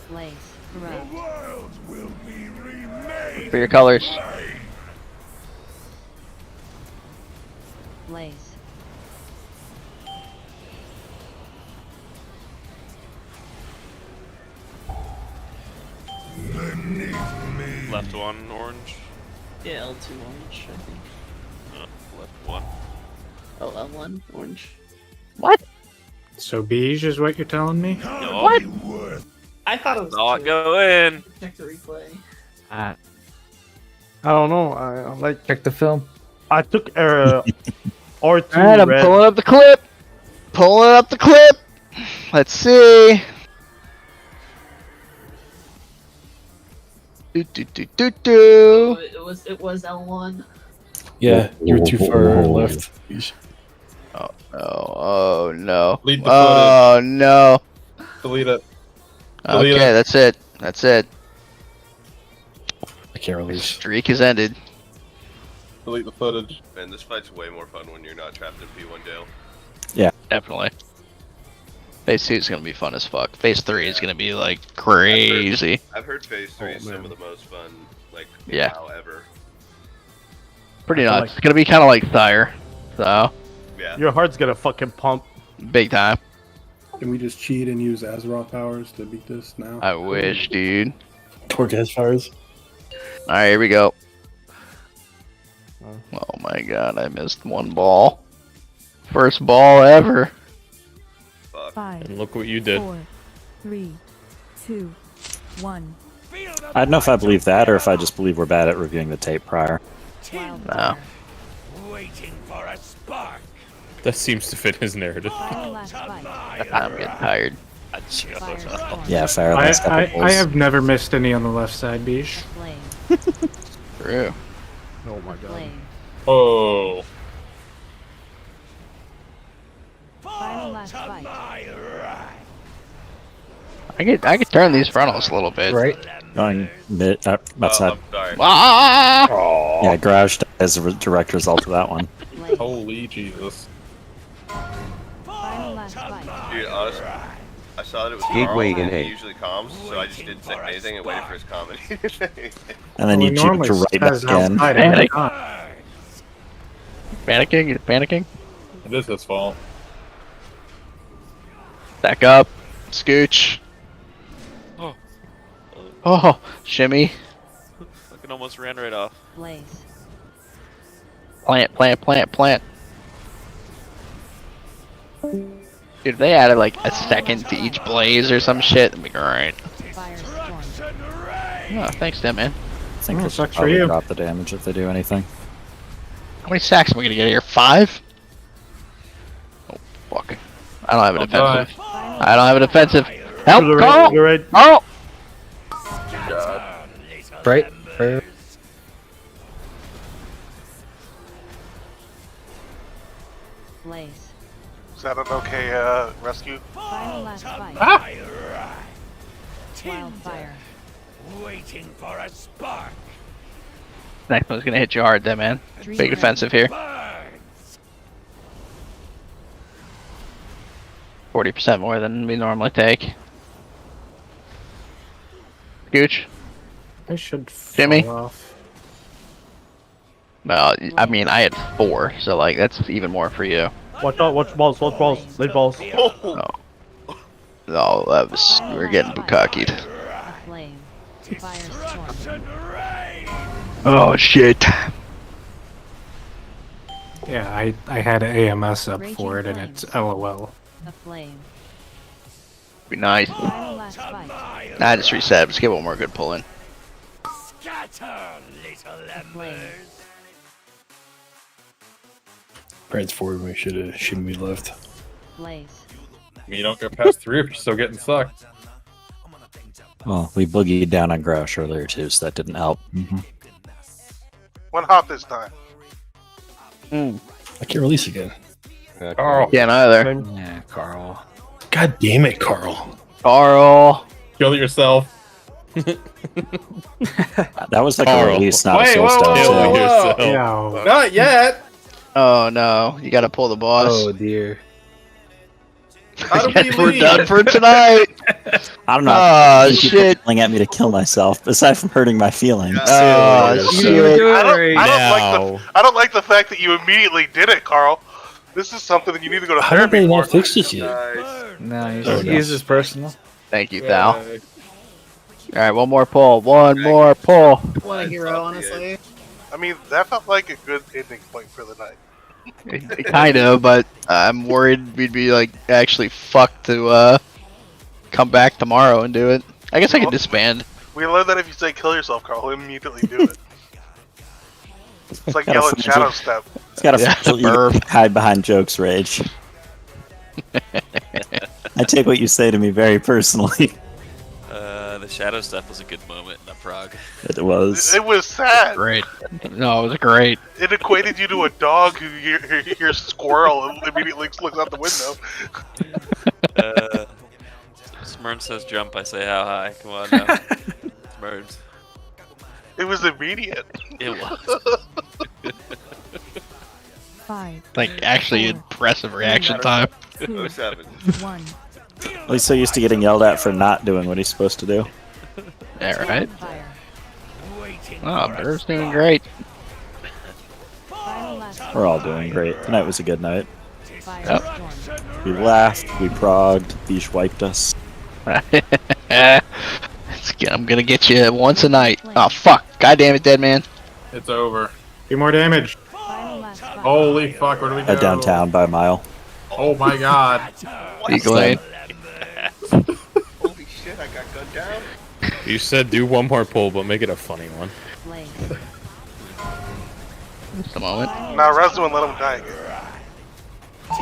Blaze. Corrupt. world will be remade. For your colors. Blaze. Left one, orange. Yeah, L2 orange, I think. Left one. Oh, L1 orange. What? So beige is what you're telling me? What? I thought it was Not two. go in. Check the replay. I don't know. I like. Check the film. I took R2 Alright, I'm red. pulling up the clip. Pulling up the clip. Let's see. Do do do do Oh, do. it was L1. Yeah, you're too far left. Oh no! Oh no! Delete the Oh no! Delete it. Delete Okay, it. that's it. That's it. I can't release. Streak is ended. Delete the footage. Man, this fight's way more fun when you're not trapped in P1 jail. Yeah. Definitely. Phase 2 is gonna be fun as fuck. Phase 3 is gonna be like crazy. I've heard Phase 3 is some of the most fun, like, Yeah. WoW ever. Pretty I feel nuts. It's gonna be kind of like Sire. So, Yeah. Your heart's gonna fucking pump. big time. Can we just cheat and use Azeroth powers to beat this now? I wish, dude. Torgas fires. Alright, here we go. Oh my god, I missed one ball. First ball ever. 5, And look what you did. 4, 3, 2, 1. I don't know if I believe that or if I just believe we're bad at reviewing the tape prior. No. Waiting for a spark. That seems to fit his narrative. Final last fight. I'm getting tired. Firestorm. Yeah, fair. I, Last couple I pulls. have never missed any on the left side, beige. Flame. True. Oh my god. Flame. Oh. Final last fight. I could turn these frontals a little bit. Right. Going mid, outside. I'm sorry. Ah! Yeah, Garage as a direct result of that one. Blaze. Holy Jesus. Final last fight. Dude, honestly, I saw that it was Gateway Carl, in and he A. usually calms, so I just didn't say anything and waited for his comment. And then Well, you he juked normally to right says back in. outside every time. Panicking? Panicking? It is his fault. Back up. Scooch. Oh. Oh, shimmy. Fucking almost ran right off. Blaze. Plant, plant, plant, plant. Dude, if they added like a second to each blaze or some shit, that'd be great. Firestorm. Oh, thanks, Dan, man. I think Oh, they sucks should for probably you. drop the damage if they do anything. How many sacks am I gonna get here? 5? I don't have an Bye. offensive. I don't have an offensive. Help, To the Carl! right, to the right. Carl! Right. Blaze. Is that an okay rescue? Final last fight. Ah! Wildfire. Waiting for a spark. Next one's gonna hit you hard then, man. Big offensive here. 40% more than we normally take. Gooch. I should Jimmy? fall off. Well, I mean, I had 4, so like that's even more for you. Watch out, watch balls, late balls. Oh, that was we're getting bukakied. Flame. Firestorm. Oh shit! Yeah, I had AMS up for it, and it's LOL. A flame. Be nice. Final last fight. Nah, just reset. Let's get one more good pull in. Scatter, little embers. Brand's forward when we should have shimmy left. Blaze. You don't get past 3 if you're still getting sucked. Well, we boogied down on Grouch earlier too, so that didn't help. One hop this time. I can't release again. Carl. Yeah, neither. Yeah, Carl. God damn it, Carl. Carl. Kill yourself. That was like Carl. a release, not Wait, a soul whoa, stone. whoa, too. whoa, yourself. No. Not yet. Oh no, you gotta pull the boss. Oh dear. How do we We're leave? done for tonight. I don't know. Oh You keep shit. yelling at me to kill myself, aside from hurting my feelings. Oh shit. I don't like the fact that you immediately did it, Carl. This is something that you need to go to How did therapy they for. not fix this yet? No, Oh, no. he's just personal. Thank you, Thal. Alright, one more pull. One more pull. What a hero, honestly. I mean, that felt like a good ending point for the night. Kind of, but I'm worried we'd be like actually fucked to come back tomorrow and do it. I guess I could disband. We learned that if you say kill yourself, Carl, he'll immediately do it. It's like Gotta yelling flinch shadow it. step. It's got a Yeah, burp. hide behind jokes rage. I take what you say to me very personally. The shadow stuff was a good moment in the prog. It was. It was sad. Great. No, it was great. It equated you to a dog who hears squirrel and immediately looks out the window. Smurn says jump, I say how high. Come on now. Smurns. It was immediate. It was. 5. Like actually impressive reaction time. 07. 1. Well, he's so used to getting yelled at for not doing what he's supposed to do. Yeah, right? Fire. Oh, Bird's doing great. Final last fight. We're all doing great. Tonight was a good night. Firestorm. We laughed, we progged, Beesh wiped us. I'm gonna get you once a night. Oh fuck! God damn it, dead man. It's over. 2 more damage. Final last fight. Holy fuck, where do we go? At downtown by a mile. Oh my god. Eagle Lane. Holy shit, I got gunned down. You said do one more pull, but make it a funny one. Blaze. Just a moment. Now, Rezo and let him die again.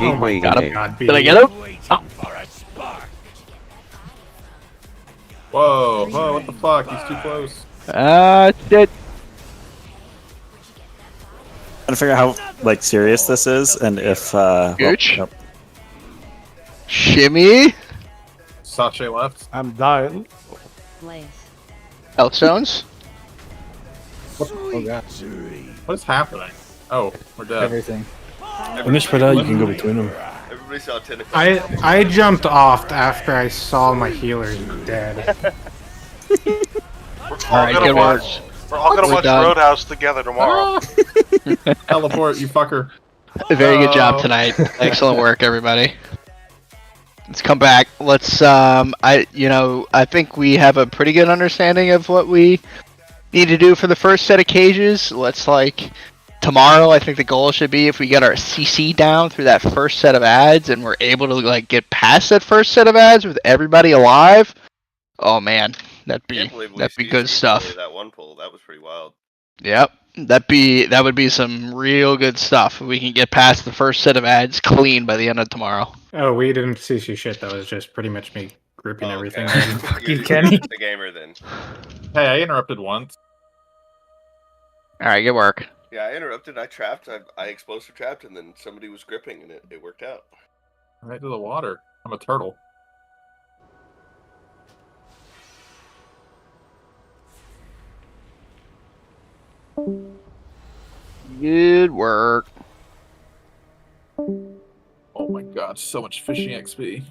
Gateway Got him. innate. Did I get him? Oh. Whoa, whoa, what the fuck? He's too close. Shit. Trying to figure out how like serious this is, and if Gooch? nope. Shimmy. Sache left. I'm dying. Blaze. Elkstones. Oh god. What is happening? Oh, we're dead. Everything. When they're spread out, you can go between them. Everybody saw 10 o'clock. I jumped off after I saw my healers dead. Alright, good work. We're all gonna We're watch done. Roadhouse together tomorrow. Teleport, you fucker. Very good job tonight. Excellent work, everybody. Let's come back. Let's I think we have a pretty good understanding of what we need to do for the first set of cages. Let's tomorrow I think the goal should be if we get our CC down through that first set of ads and we're able to get past that first set of ads with everybody alive. Oh man, that'd be good stuff. That one pull, that was pretty wild. Yep. That would be some real good stuff. We can get past the first set of ads clean by the end of tomorrow. Oh, we didn't see shit. That was just pretty much me gripping everything. You're Kenny. the gamer then. Hey, I interrupted once. All right, good work. Yeah, I interrupted. I trapped. I explosive trapped, and then somebody was gripping, and it worked out. Right to the water. I'm a turtle. Good work. Oh my god, so much fishing XP.